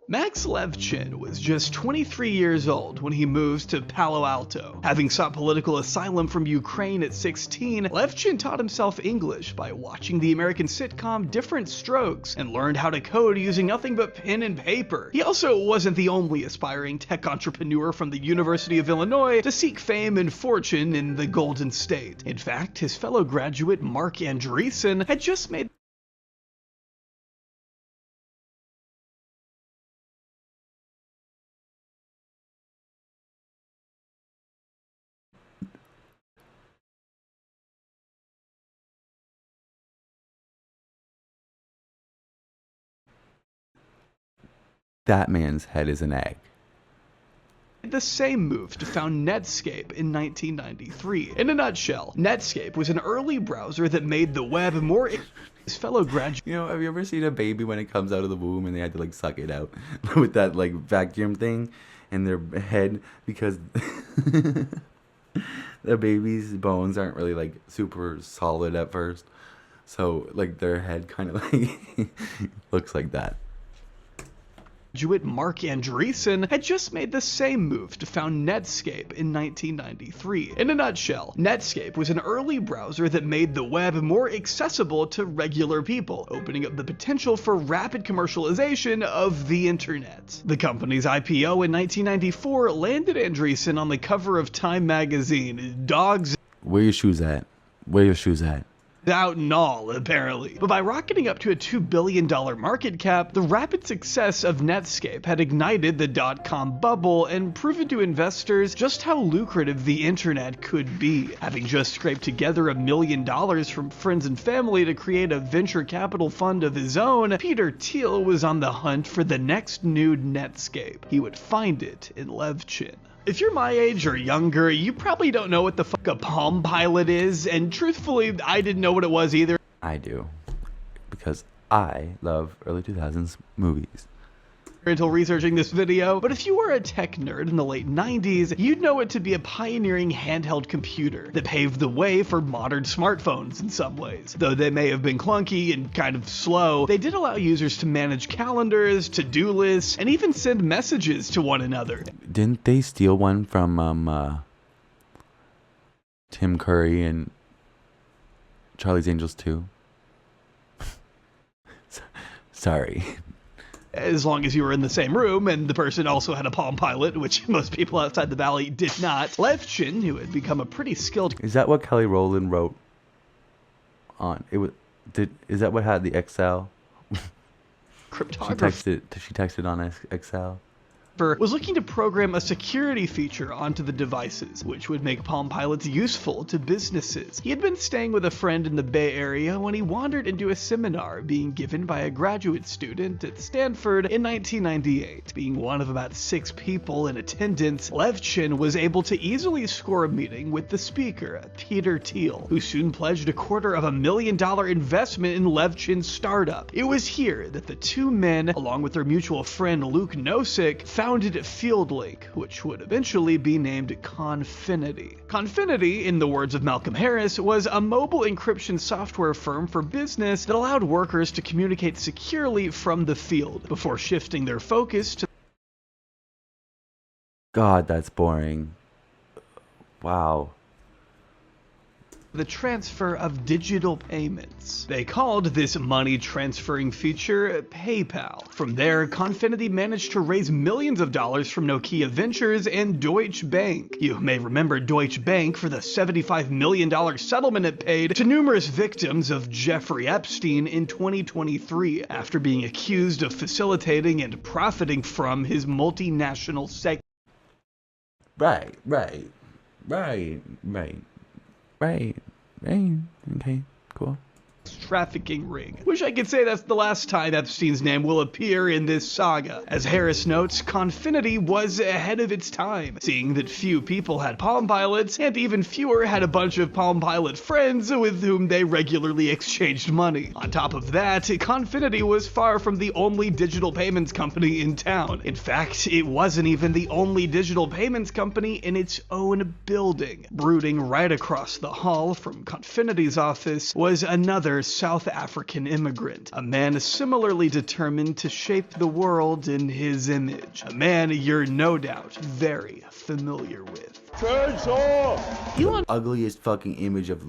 Max Levchin was just 23 years old when he moved to Palo Alto. Having sought political asylum from Ukraine at 16, Levchin taught himself English by watching the American sitcom Different Strokes and learned how to code using nothing but pen and paper. He also wasn't the only aspiring tech entrepreneur from the University of Illinois to seek fame and fortune in the Golden State. In fact, his fellow graduate Mark Andreessen had just made that man's head is an egg. the same move to found Netscape in 1993. In a nutshell, Netscape was an early browser that made the web more... His fellow graduate... You know, have you ever seen a baby when it comes out of the womb and they had to, like, suck it out with that, like, vacuum thing in their head because the baby's bones aren't really, like, super solid at first. So, like, their head kind of, like, looks like that. Graduate Mark Andreessen had just made the same move to found Netscape in 1993. In a nutshell, Netscape was an early browser that made the web more accessible to regular people, opening up the potential for rapid commercialization of the internet. The company's IPO in 1994 landed Andreessen on the cover of Time magazine. Dogs... Where your shoes at? Where your shoes at? Out and all, apparently. But by rocketing up to a $2 billion market cap, the rapid success of Netscape had ignited the dot-com bubble and proven to investors just how lucrative the internet could be. Having just scraped together $1 million from friends and family to create a venture capital fund of his own, Peter Thiel was on the hunt for the next new Netscape. He would find it in Levchin. If you're my age or younger, you probably don't know what the fuck a Palm Pilot is, and truthfully, I didn't know what it was either. I do, because I love early 2000s movies. Until researching this video, but if you were a tech nerd in the late 90s, you'd know it to be a pioneering handheld computer that paved the way for modern smartphones in some ways. Though they may have been clunky and kind of slow, they did allow users to manage calendars, to-do lists, and even send messages to one another. Didn't they steal one from Tim Curry and Charlie's Angels 2? Sorry. As long as you were in the same room, and the person also had a Palm Pilot, which most people outside the Valley did not. Levchin, who had become a pretty skilled... Is that what Kelly Rowland wrote on? Is that what had the Excel? Cryptography. She texted on Excel. Was looking to program a security feature onto the devices, which would make Palm Pilots useful to businesses. He had been staying with a friend in the Bay Area when he wandered into a seminar being given by a graduate student at Stanford in 1998. Being one of about 6 people in attendance, Levchin was able to easily score a meeting with the speaker, Peter Thiel, who soon pledged $250,000 investment in Levchin's startup. It was here that the two men, along with their mutual friend Luke Nosek, founded FieldLink, which would eventually be named Confinity. Confinity, in the words of Malcolm Harris, was a mobile encryption software firm for business that allowed workers to communicate securely from the field before shifting their focus to God, that's boring. Wow. the transfer of digital payments. They called this money transferring feature PayPal. From there, Confinity managed to raise millions of dollars from Nokia Ventures and Deutsche Bank. You may remember Deutsche Bank for the $75 million settlement it paid to numerous victims of Jeffrey Epstein in 2023 after being accused of facilitating and profiting from his multinational segment. Right. Okay, cool. Trafficking ring. Wish I could say that's the last time Epstein's name will appear in this saga. As Harris notes, Confinity was ahead of its time, seeing that few people had Palm Pilots, and even fewer had a bunch of Palm Pilot friends with whom they regularly exchanged money. On top of that, Confinity was far from the only digital payments company in town. In fact, it wasn't even the only digital payments company in its own building. Brooding right across the hall from Confinity's office was another South African immigrant, a man similarly determined to shape the world in his image, a man you're no doubt very familiar with. Elon, ugliest fucking image of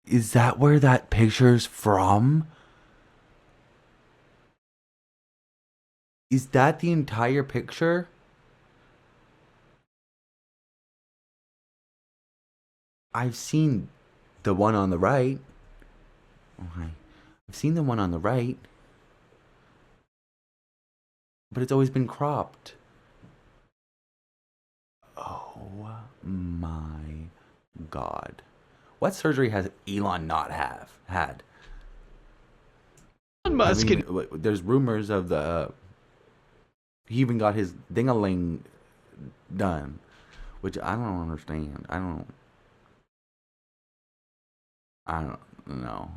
Is that where that picture's from? Is that the entire picture? I've seen the one on the right. Okay. I've seen the one on the right, but it's always been cropped. Oh my God. What surgery has Elon not had? Elon Musk there's rumors of he even got his ding-a-ling done, which I don't understand. I don't know.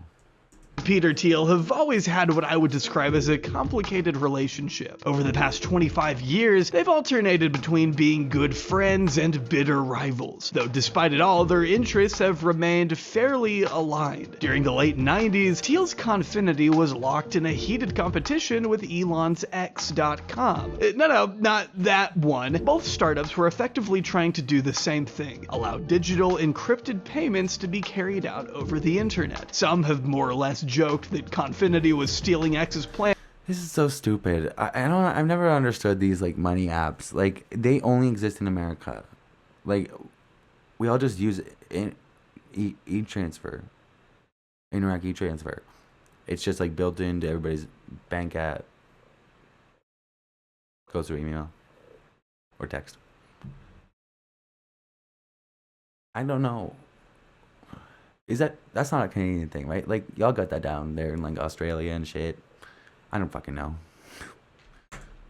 Peter Thiel have always had what I would describe as a complicated relationship. Over the past 25 years, they've alternated between being good friends and bitter rivals, though despite it all, their interests have remained fairly aligned. During the late 90s, Thiel's Confinity was locked in a heated competition with Elon's X.com. No, not that one. Both startups were effectively trying to do the same thing, allow digital encrypted payments to be carried out over the internet. Some have more or less joked that Confinity was stealing X's plan. This is so stupid. I've never understood these like money apps. Like they only exist in America. Like we all just use e-transfer, Interac e-transfer. It's just like built into everybody's bank app. Goes through email or text. I don't know. That's not a Canadian thing, right? Like, y'all got that down there in, like, Australia and shit. I don't fucking know.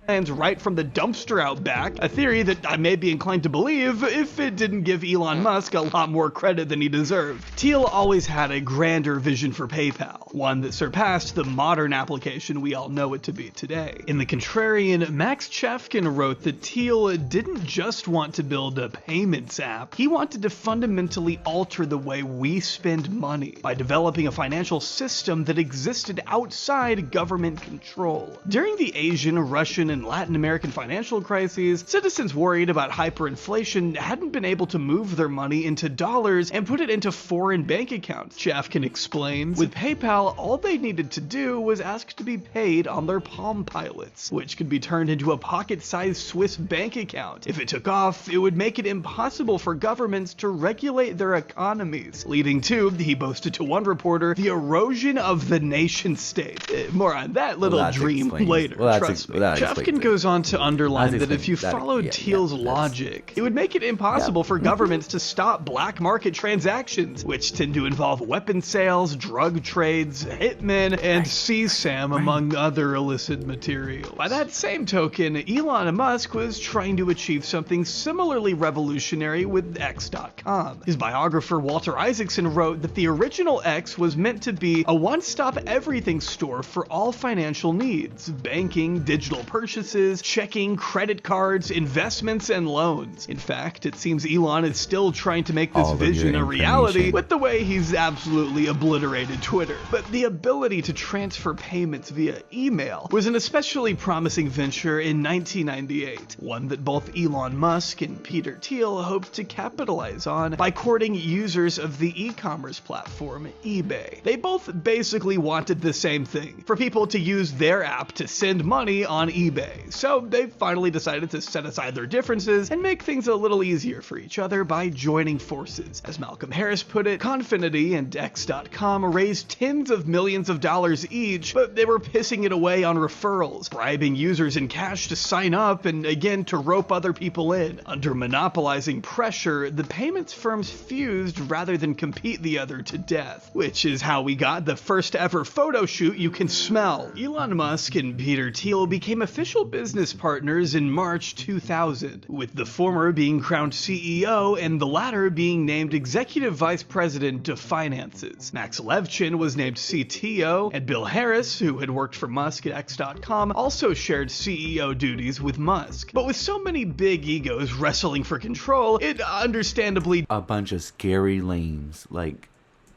Right from the dumpster out back, a theory that I may be inclined to believe if it didn't give Elon Musk a lot more credit than he deserved. Thiel always had a grander vision for PayPal, one that surpassed the modern application we all know it to be today. In The Contrarian, Max Chafkin wrote that Thiel didn't just want to build a payments app, he wanted to fundamentally alter the way we spend money by developing a financial system that existed outside government control. During the Asian, Russian, and Latin American financial crises, citizens worried about hyperinflation hadn't been able to move their money into dollars and put it into foreign bank accounts. Chafkin explains, with PayPal, all they needed to do was ask to be paid on their Palm Pilots, which could be turned into a pocket-sized Swiss bank account. If it took off, it would make it impossible for governments to regulate their economies, leading to, he boasted to one reporter, the erosion of the nation state. More on that little dream later, trust me. Chafkin goes on to underline that if you followed Thiel's logic, it would make it impossible for governments to stop black market transactions, which tend to involve weapon sales, drug trades, hitmen, and CSAM, among other illicit materials. By that same token, Elon Musk was trying to achieve something similarly revolutionary with X.com. His biographer Walter Isaacson wrote that the original X was meant to be a one-stop everything store for all financial needs, banking, digital purchasing, purchases, checking, credit cards, investments, and loans. In fact, it seems Elon is still trying to make this vision a reality with the way he's absolutely obliterated Twitter. But the ability to transfer payments via email was an especially promising venture in 1998, one that both Elon Musk and Peter Thiel hoped to capitalize on by courting users of the e-commerce platform eBay. They both basically wanted the same thing, for people to use their app to send money on eBay, so they finally decided to set aside their differences and make things a little easier for each other by joining forces. As Malcolm Harris put it, Confinity and X.com raised tens of millions of dollars each, but they were pissing it away on referrals, bribing users in cash to sign up and again to rope other people in. Under monopolizing pressure, the payments firms fused rather than compete the other to death, which is how we got the first ever photo shoot you can smell. Elon Musk and Peter Thiel became official business partners in March 2000, with the former being crowned CEO and the latter being named Executive Vice President of Finances. Max Levchin was named CTO, and Bill Harris, who had worked for Musk at X.com, also shared CEO duties with Musk. But with so many big egos wrestling for control, it understandably a bunch of scary lames, like,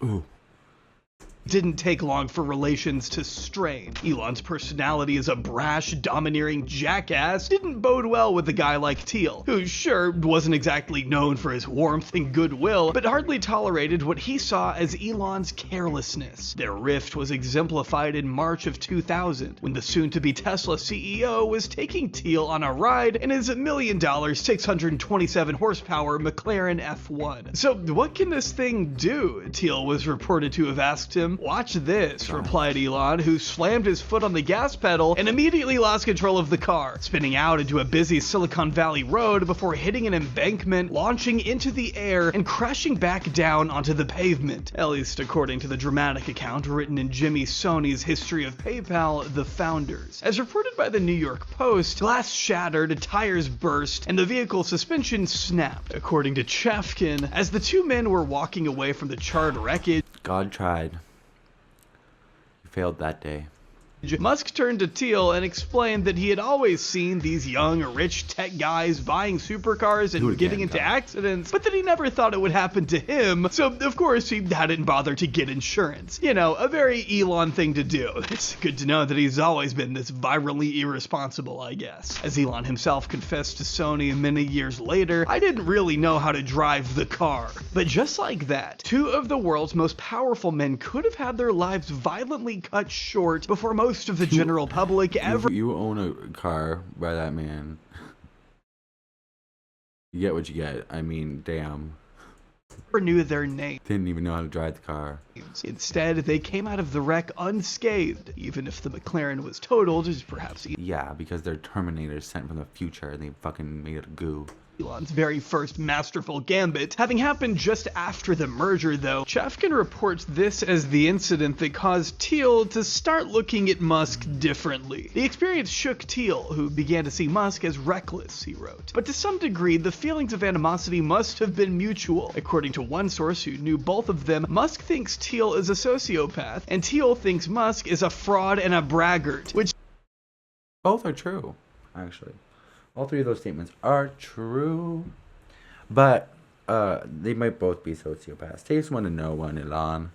ooh. Didn't take long for relations to strain. Elon's personality as a brash, domineering jackass didn't bode well with a guy like Thiel, who sure wasn't exactly known for his warmth and goodwill, but hardly tolerated what he saw as Elon's carelessness. Their rift was exemplified in March of 2000, when the soon-to-be Tesla CEO was taking Thiel on a ride in his $1 million, 627 horsepower McLaren F1. So what can this thing do? Thiel was reported to have asked him. "Watch this," replied Elon, who slammed his foot on the gas pedal and immediately lost control of the car, spinning out into a busy Silicon Valley road before hitting an embankment, launching into the air, and crashing back down onto the pavement, at least according to the dramatic account written in Jimmy Soni's History of PayPal, The Founders. As reported by the New York Post, glass shattered, tires burst, and the vehicle suspension snapped, according to Chefkin. As the two men were walking away from the charred wreckage, God tried. Failed that day. Musk turned to Thiel and explained that he had always seen these young, rich tech guys buying supercars and getting into accidents, but that he never thought it would happen to him, so of course he hadn't bothered to get insurance. You know, a very Elon thing to do. It's good to know that he's always been this virally irresponsible, I guess. As Elon himself confessed to Sony many years later, "I didn't really know how to drive the car." But just like that, two of the world's most powerful men could have had their lives violently cut short before most of the general public ever. You own a car by that man. You get what you get. I mean, damn. Knew their name. Didn't even know how to drive the car. Instead, they came out of the wreck unscathed, even if the McLaren was totaled, as perhaps. Yeah, because they're Terminators sent from the future and they fucking made it goo. Elon's very first masterful gambit, having happened just after the merger though. Chefkin reports this as the incident that caused Thiel to start looking at Musk differently. The experience shook Thiel, who began to see Musk as reckless, he wrote. But to some degree, the feelings of animosity must have been mutual. According to one source who knew both of them, Musk thinks Thiel is a sociopath, and Thiel thinks Musk is a fraud and a braggart, which both are true, actually. All three of those statements are true, but they might both be sociopaths. Takes one to know one, Elon.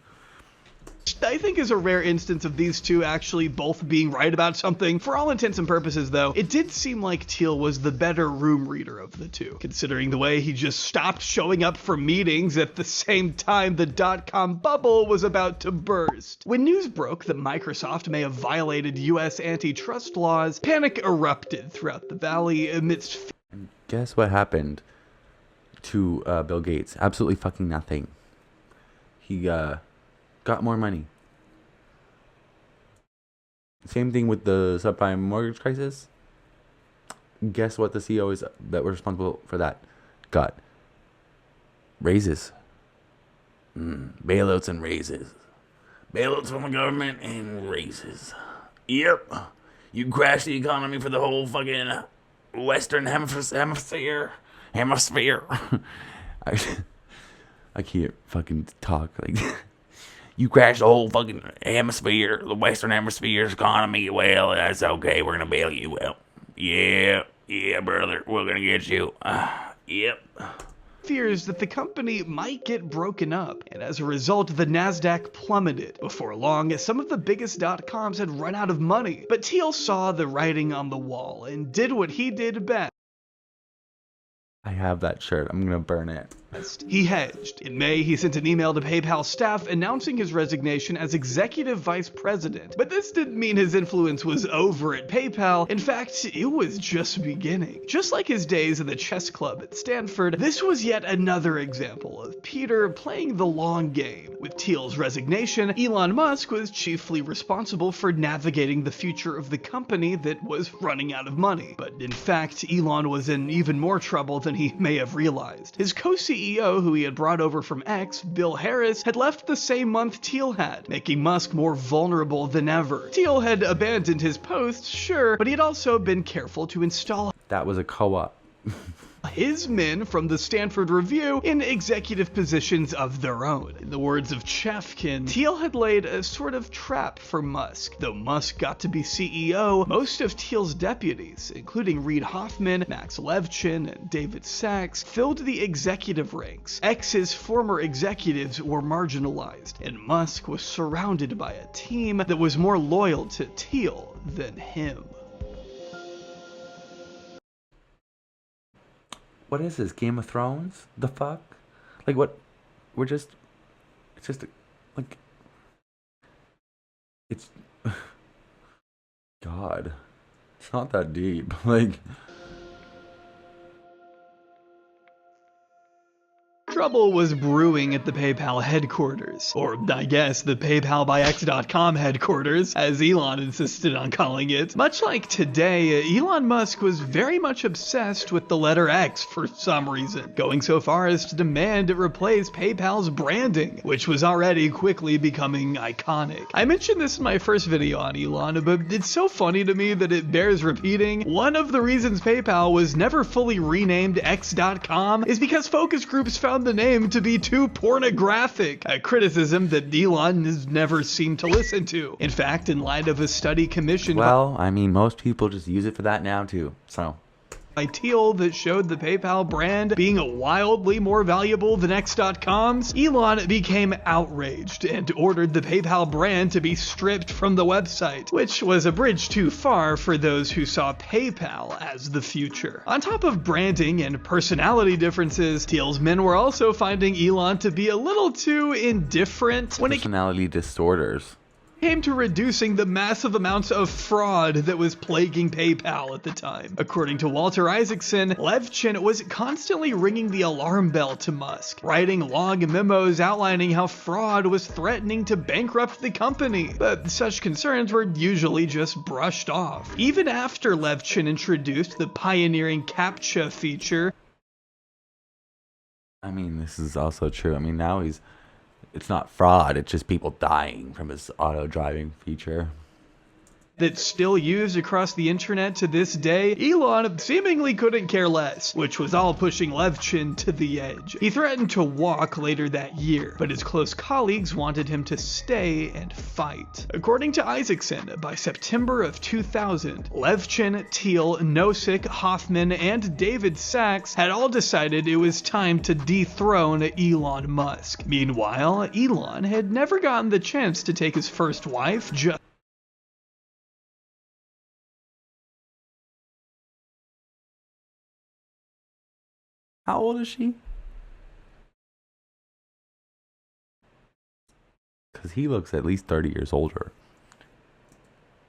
I think is a rare instance of these two actually both being right about something. For all intents and purposes, though, it did seem like Thiel was the better room reader of the two, considering the way he just stopped showing up for meetings at the same time the dot-com bubble was about to burst. When news broke that Microsoft may have violated U.S. antitrust laws, panic erupted throughout the valley amidst... And guess what happened to Bill Gates? Absolutely fucking nothing. He got more money. Same thing with the subprime mortgage crisis. Guess what the CEOs that were responsible for that got? Raises. Bailouts and raises. Bailouts from the government and raises. Yep. You crash the economy for the whole fucking Western hemisphere. I can't fucking talk like you crash the whole fucking hemisphere, the Western hemisphere's economy. Well, that's okay. We're going to bail you out. Yeah, brother, we're gonna get you. Yep. Fears that the company might get broken up, and as a result, the NASDAQ plummeted. Before long, some of the biggest .coms had run out of money, but Thiel saw the writing on the wall and did what he did best. I have that shirt. I'm gonna burn it. He hedged. In May, he sent an email to PayPal staff announcing his resignation as executive vice president. But this didn't mean his influence was over at PayPal. In fact, it was just beginning. Just like his days at the chess club at Stanford, this was yet another example of Peter playing the long game. With Thiel's resignation, Elon Musk was chiefly responsible for navigating the future of the company that was running out of money. But in fact, Elon was in even more trouble than he may have realized. His co-CEO, who he had brought over from X, Bill Harris, had left the same month Thiel had, making Musk more vulnerable than ever. Thiel had abandoned his post, sure, but he had also been careful to install That was a co-op. his men from the Stanford Review in executive positions of their own. In the words of Chafkin, Thiel had laid a sort of trap for Musk. Though Musk got to be CEO, most of Thiel's deputies, including Reid Hoffman, Max Levchin, and David Sachs, filled the executive ranks. X's former executives were marginalized, and Musk was surrounded by a team that was more loyal to Thiel than him. What is this, Game of Thrones? The fuck? Like, what? It's just, like, it's, God, it's not that deep, like. Trouble was brewing at the PayPal headquarters, or I guess the PayPalByX.com headquarters, as Elon insisted on calling it. Much like today, Elon Musk was very much obsessed with the letter X for some reason, going so far as to demand it replace PayPal's branding, which was already quickly becoming iconic. I mentioned this in my first video on Elon, but it's so funny to me that it bears repeating. One of the reasons PayPal was never fully renamed X.com is because focus groups found the name to be too pornographic, a criticism that Elon has never seemed to listen to. In fact, in light of a study commissioned Well, I mean, most people just use it for that now too, so. by Thiel that showed the PayPal brand being wildly more valuable than X.com's, Elon became outraged and ordered the PayPal brand to be stripped from the website, which was a bridge too far for those who saw PayPal as the future. On top of branding and personality differences, Thiel's men were also finding Elon to be a little too indifferent when Personality disorders. came to reducing the massive amounts of fraud that was plaguing PayPal at the time. According to Walter Isaacson, Levchin was constantly ringing the alarm bell to Musk, writing long memos outlining how fraud was threatening to bankrupt the company. But such concerns were usually just brushed off. Even after Levchin introduced the pioneering CAPTCHA feature, I mean, this is also true. I mean, now it's not fraud, it's just people dying from his auto-driving feature. that's still used across the internet to this day, Elon seemingly couldn't care less, which was all pushing Levchin to the edge. He threatened to walk later that year, but his close colleagues wanted him to stay and fight. According to Isaacson, by September of 2000, Levchin, Thiel, Nozick, Hoffman, and David Sachs had all decided it was time to dethrone Elon Musk. Meanwhile, Elon had never gotten the chance to take his first wife, How old is she? Because he looks at least 30 years older.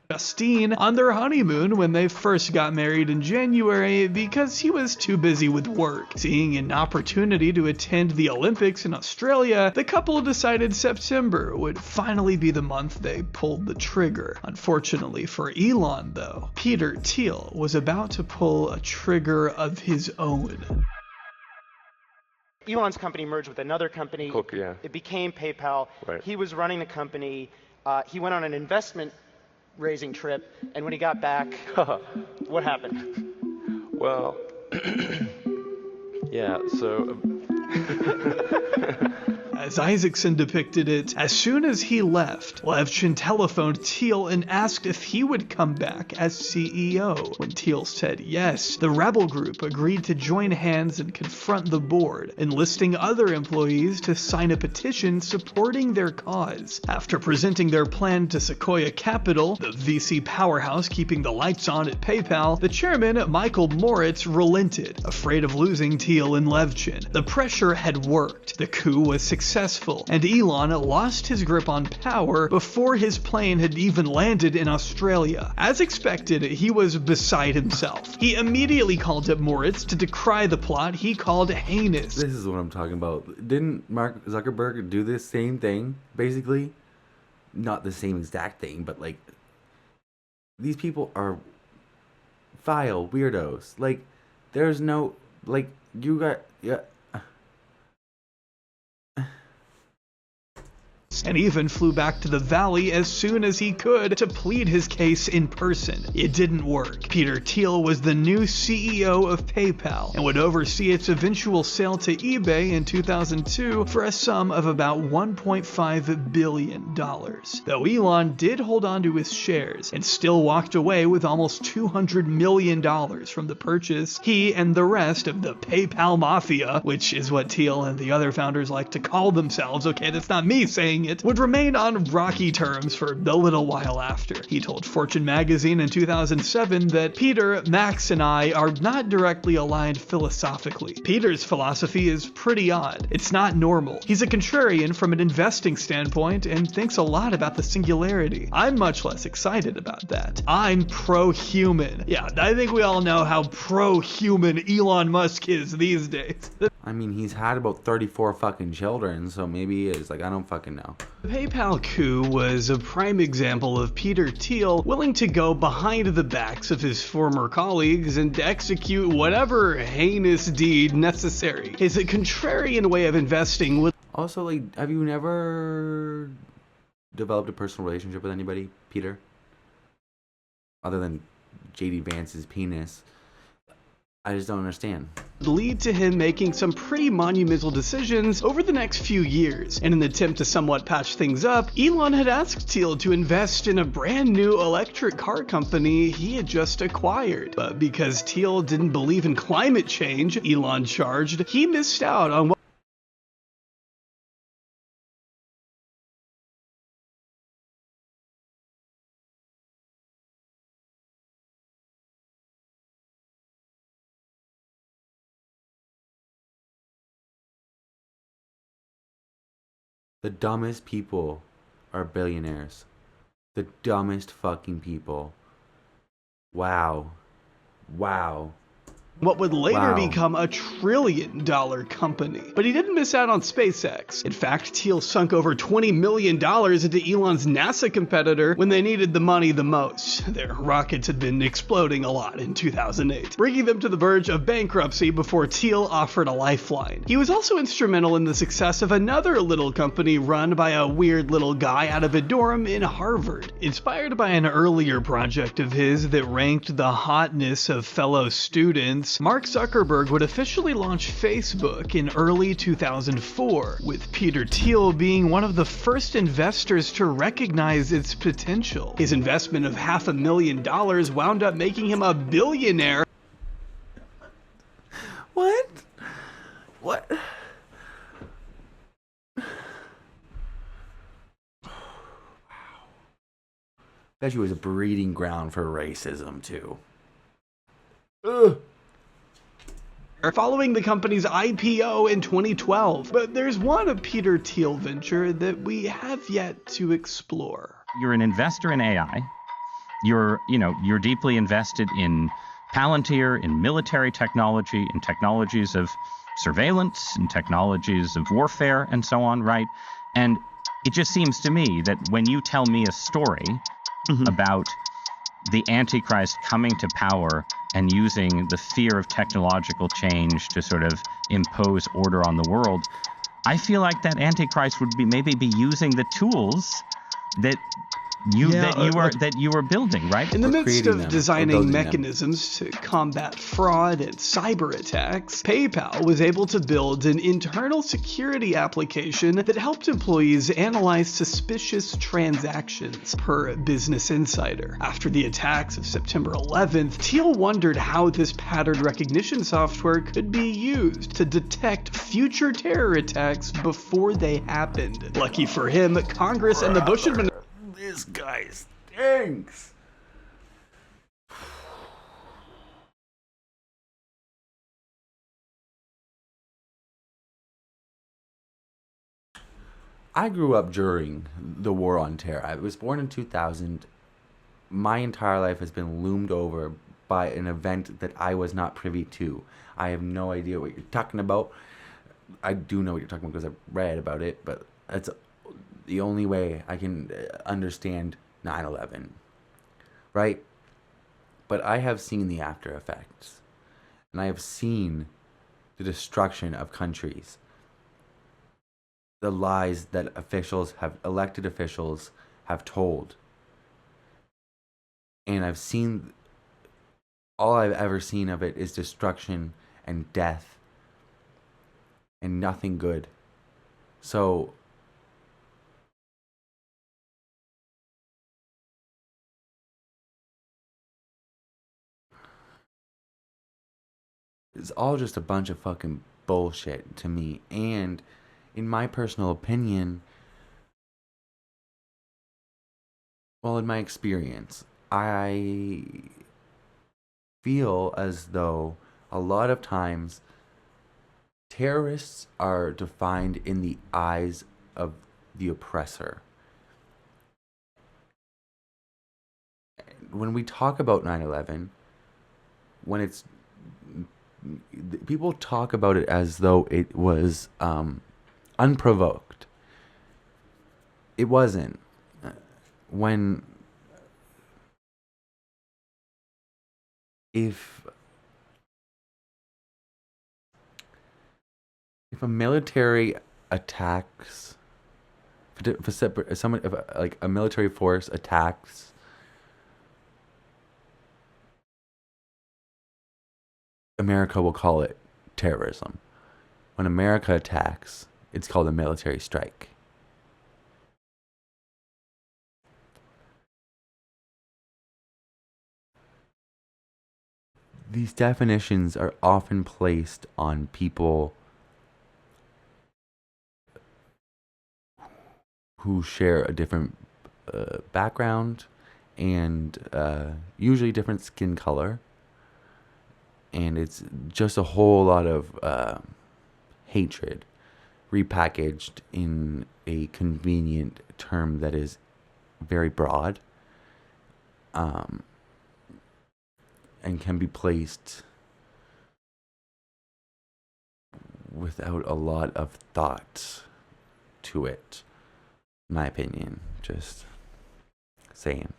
Justine on their honeymoon when they first got married in January because he was too busy with work. Seeing an opportunity to attend the Olympics in Australia, the couple decided September would finally be the month they pulled the trigger. Unfortunately for Elon, though, Peter Thiel was about to pull a trigger of his own. Elon's company merged with another company. Yeah. It became PayPal. Right. He was running the company. He went on an investment raising trip, and when he got back, what happened? Well, yeah, so... As Isaacson depicted it, as soon as he left, Levchin telephoned Thiel and asked if he would come back as CEO. When Thiel said yes, the rebel group agreed to join hands and confront the board, enlisting other employees to sign a petition supporting their cause. After presenting their plan to Sequoia Capital, the VC powerhouse keeping the lights on at PayPal, the chairman, Michael Moritz, relented, afraid of losing Thiel and Levchin. The pressure had worked. The coup was successful, and Elon lost his grip on power before his plane had even landed in Australia. As expected, he was beside himself. He immediately called up Moritz to decry the plot he called heinous. This is what I'm talking about. Didn't Mark Zuckerberg do this same thing, basically? Not the same exact thing, but like, these people are vile weirdos. Like, there's no, like, you got, yeah. And even flew back to the Valley as soon as he could to plead his case in person. It didn't work. Peter Thiel was the new CEO of PayPal and would oversee its eventual sale to eBay in 2002 for a sum of about $1.5 billion. Though Elon did hold on to his shares and still walked away with almost $200 million from the purchase, he and the rest of the PayPal Mafia, which is what Thiel and the other founders like to call themselves, okay, that's not me saying it, would remain on rocky terms for a little while after. He told Fortune magazine in 2007 that Peter, Max, and I are not directly aligned philosophically. Peter's philosophy is pretty odd. It's not normal. He's a contrarian from an investing standpoint and thinks a lot about the singularity. I'm much less excited about that. I'm pro-human. Yeah, I think we all know how pro-human Elon Musk is these days. I mean, he's had about 34 fucking children, so maybe he is. Like, I don't fucking know. The PayPal coup was a prime example of Peter Thiel willing to go behind the backs of his former colleagues and execute whatever heinous deed necessary. His contrarian way of investing was also, like, have you never developed a personal relationship with anybody, Peter? Other than JD Vance's penis. I just don't understand. Lead to him making some pretty monumental decisions over the next few years. In an attempt to somewhat patch things up, Elon had asked Thiel to invest in a brand new electric car company he had just acquired. But because Thiel didn't believe in climate change, Elon charged, he missed out on what the dumbest people are billionaires. The dumbest fucking people. Wow. Wow. what would later become a $1 trillion company. But he didn't miss out on SpaceX. In fact, Thiel sunk over $20 million into Elon's NASA competitor when they needed the money the most. Their rockets had been exploding a lot in 2008, bringing them to the verge of bankruptcy before Thiel offered a lifeline. He was also instrumental in the success of another little company run by a weird little guy out of a dorm in Harvard. Inspired by an earlier project of his that ranked the hotness of fellow students, Mark Zuckerberg would officially launch Facebook in early 2004, with Peter Thiel being one of the first investors to recognize its potential. His investment of $500,000 wound up making him a billionaire. What? What? Bet you was a breeding ground for racism, too. Ugh. Following the company's IPO in 2012. But there's one Peter Thiel venture that we have yet to explore. You're an investor in AI. You're deeply invested in Palantir, in military technology, in technologies of surveillance, in technologies of warfare, and so on, right? And it just seems to me that when you tell me a story about the Antichrist coming to power and using the fear of technological change to sort of impose order on the world, I feel like that Antichrist would maybe be using the tools that that you were building, right? In the midst of designing mechanisms to combat fraud and cyber attacks, PayPal was able to build an internal security application that helped employees analyze suspicious transactions, per Business Insider. After the attacks of September 11th, Thiel wondered how this pattern recognition software could be used to detect future terror attacks before they happened. Lucky for him, Congress and the Bush administration. This guy stinks. I grew up during the War on Terror. I was born in 2000. My entire life has been loomed over by an event that I was not privy to. I have no idea what you're talking about. I do know what you're talking about because I've read about it, but that's the only way I can understand 9/11, right? But I have seen the after effects, and I have seen the destruction of countries, the lies that elected officials have told. And I've seen, all I've ever seen of it is destruction and death and nothing good. So it's all just a bunch of fucking bullshit to me. And in my personal opinion, well, in my experience, I feel as though a lot of times terrorists are defined in the eyes of the oppressor. When we talk about 9/11, when it's people talk about it as though it was unprovoked. It wasn't. If a military attacks, if a military force attacks America, will call it terrorism. When America attacks, it's called a military strike. These definitions are often placed on people who share a different background and usually different skin color. And it's just a whole lot of hatred repackaged in a convenient term that is very broad, and can be placed without a lot of thought to it, in my opinion. Just saying.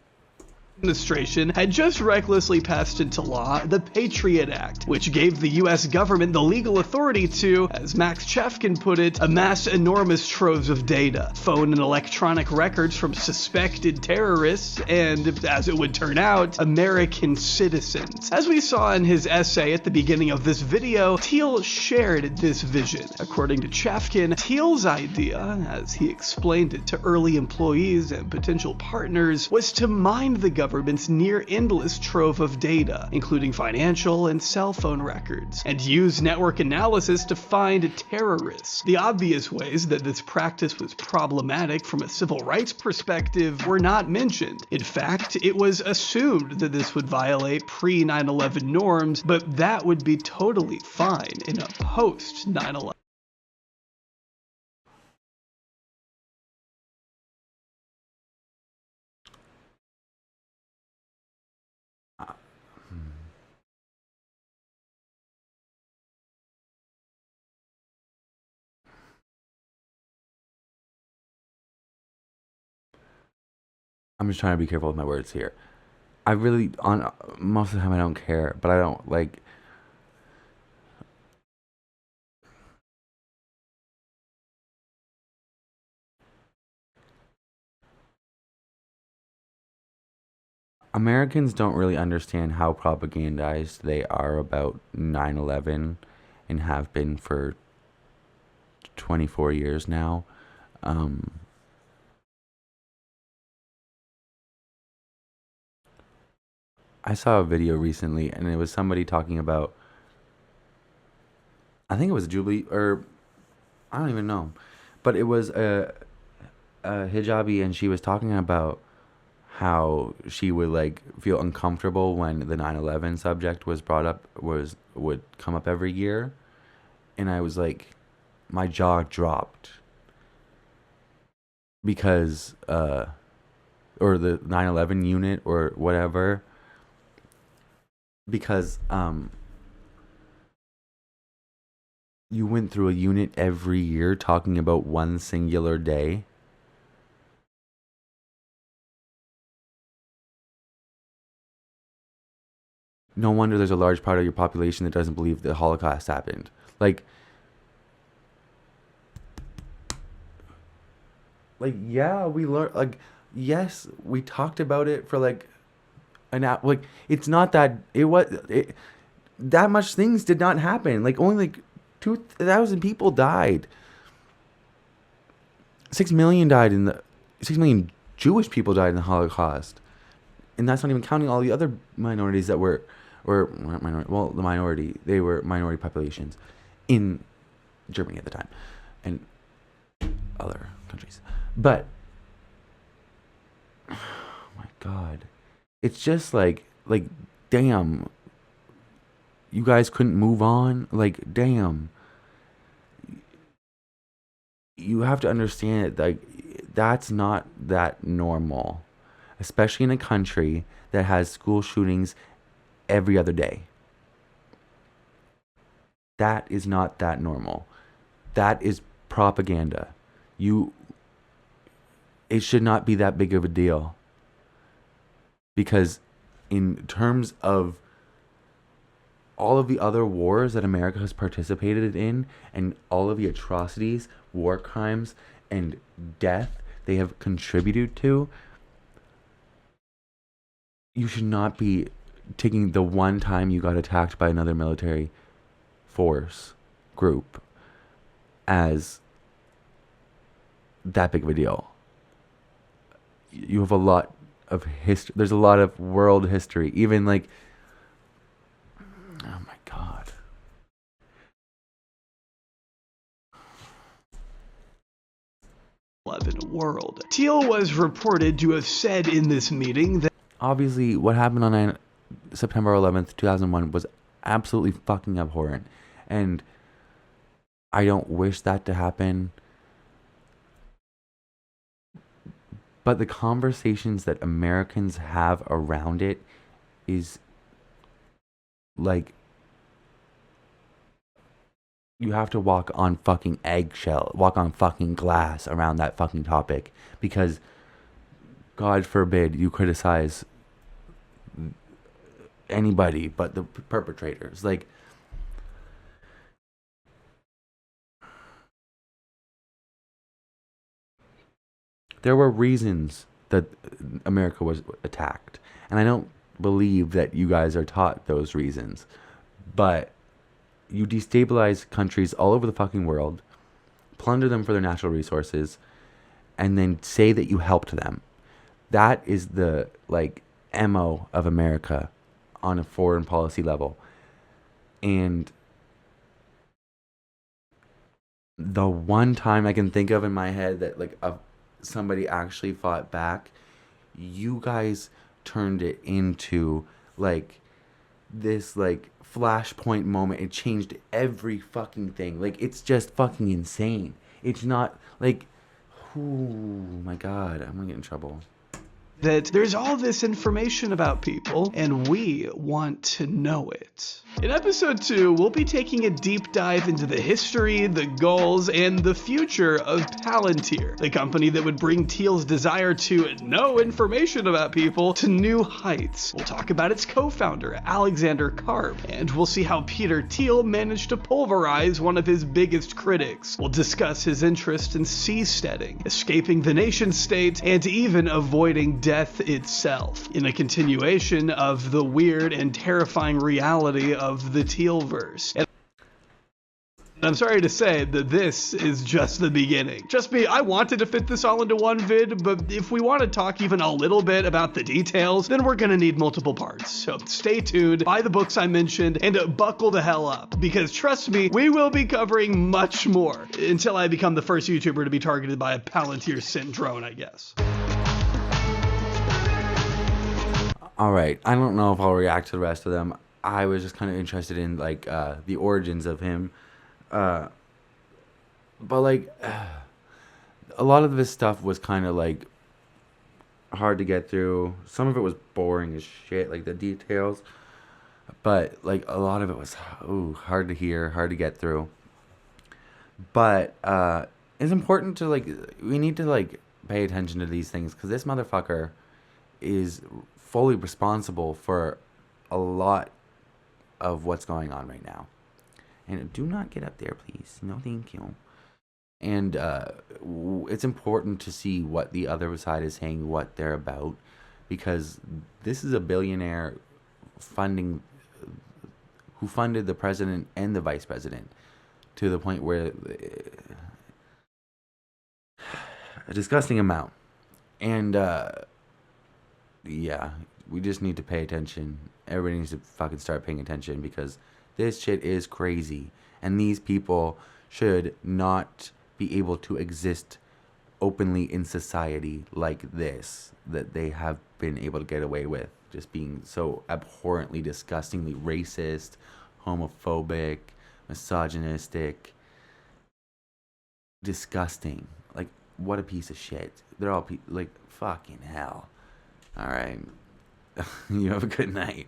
Administration had just recklessly passed into law the Patriot Act, which gave the U.S. government the legal authority to, as Max Chefkin put it, amass enormous troves of data, phone and electronic records from suspected terrorists, and, as it would turn out, American citizens. As we saw in his essay at the beginning of this video, Thiel shared this vision. According to Chefkin, Thiel's idea, as he explained it to early employees and potential partners, was to mine the government's near endless trove of data, including financial and cell phone records, and use network analysis to find terrorists. The obvious ways that this practice was problematic from a civil rights perspective were not mentioned. In fact, it was assumed that this would violate pre-9/11 norms, but that would be totally fine in a post-9/11. I'm just trying to be careful with my words here. I really, on most of the time, I don't care, but I don't like. Americans don't really understand how propagandized they are about 9/11 and have been for 24 years now. I saw a video recently, and it was somebody talking about, I think it was Jubilee, or I don't even know, but it was a hijabi, and she was talking about how she would like feel uncomfortable when the 9/11 subject was brought up, would come up every year, and I was like, my jaw dropped, because or the 9/11 unit or whatever, because you went through a unit every year talking about one singular day. No wonder there's a large part of your population that doesn't believe the Holocaust happened. Like, yeah, we learned, like, yes, we talked about it for like an hour. Like, it's not that that much things did not happen. Like, only like 2,000 people died. 6 million Jewish people died in the Holocaust, and that's not even counting all the other minorities that were, or not minority. Well, the minority, they were minority populations in Germany at the time, and other countries. But oh my God, it's just like damn, you guys couldn't move on. Like, damn, you have to understand that, like, that's not that normal, especially in a country that has school shootings every other day. That is not that normal. That is propaganda. It should not be that big of a deal. Because in terms of all of the other wars that America has participated in, and all of the atrocities, war crimes, and death they have contributed to, you should not be taking the one time you got attacked by another military force group as that big of a deal. You have a lot of history. There's a lot of world history. Even like, oh my God. World. Thiel was reported to have said in this meeting that obviously what happened on September 11th, 2001 was absolutely fucking abhorrent. And I don't wish that to happen. But the conversations that Americans have around it is like, you have to walk on fucking eggshell, walk on fucking glass around that fucking topic, because God forbid you criticize anybody but the perpetrators. Like, there were reasons that America was attacked, and I don't believe that you guys are taught those reasons, but you destabilize countries all over the fucking world, plunder them for their natural resources, and then say that you helped them. That is the, like, MO of America on a foreign policy level. And the one time I can think of in my head that, like, somebody actually fought back, you guys turned it into, like, this, like, flashpoint moment. It changed every fucking thing. Like, it's just fucking insane. It's not like, oh my God, I'm gonna get in trouble. That there's all this information about people, and we want to know it. In episode 2, we'll be taking a deep dive into the history, the goals, and the future of Palantir, the company that would bring Thiel's desire to know information about people to new heights. We'll talk about its co-founder, Alexander Karp, and we'll see how Peter Thiel managed to pulverize one of his biggest critics. We'll discuss his interest in seasteading, escaping the nation state, and even avoiding death itself, in a continuation of the weird and terrifying reality of the Thielverse. And I'm sorry to say that this is just the beginning. Trust me, I wanted to fit this all into one vid, but if we want to talk even a little bit about the details, then we're gonna need multiple parts. So stay tuned, buy the books I mentioned, and buckle the hell up, because trust me, we will be covering much more until I become the first YouTuber to be targeted by a Palantir sent drone, I guess. Alright, I don't know if I'll react to the rest of them. I was just kind of interested in, like, the origins of him. But like, a lot of this stuff was kind of like hard to get through. Some of it was boring as shit, like the details. But like a lot of it was hard to hear, hard to get through. But it's important to like, we need to like pay attention to these things, because this motherfucker is fully responsible for a lot of what's going on right now. And do not get up there, please. No, thank you. And it's important to see what the other side is saying, what they're about, because this is a billionaire who funded the president and the vice president to the point where a disgusting amount. And yeah, we just need to pay attention. Everybody needs to fucking start paying attention, because this shit is crazy, and these people should not be able to exist openly in society like this, that they have been able to get away with, just being so abhorrently, disgustingly racist, homophobic, misogynistic, disgusting. Like, what a piece of shit. They're all like, fucking hell. All right. You have a good night.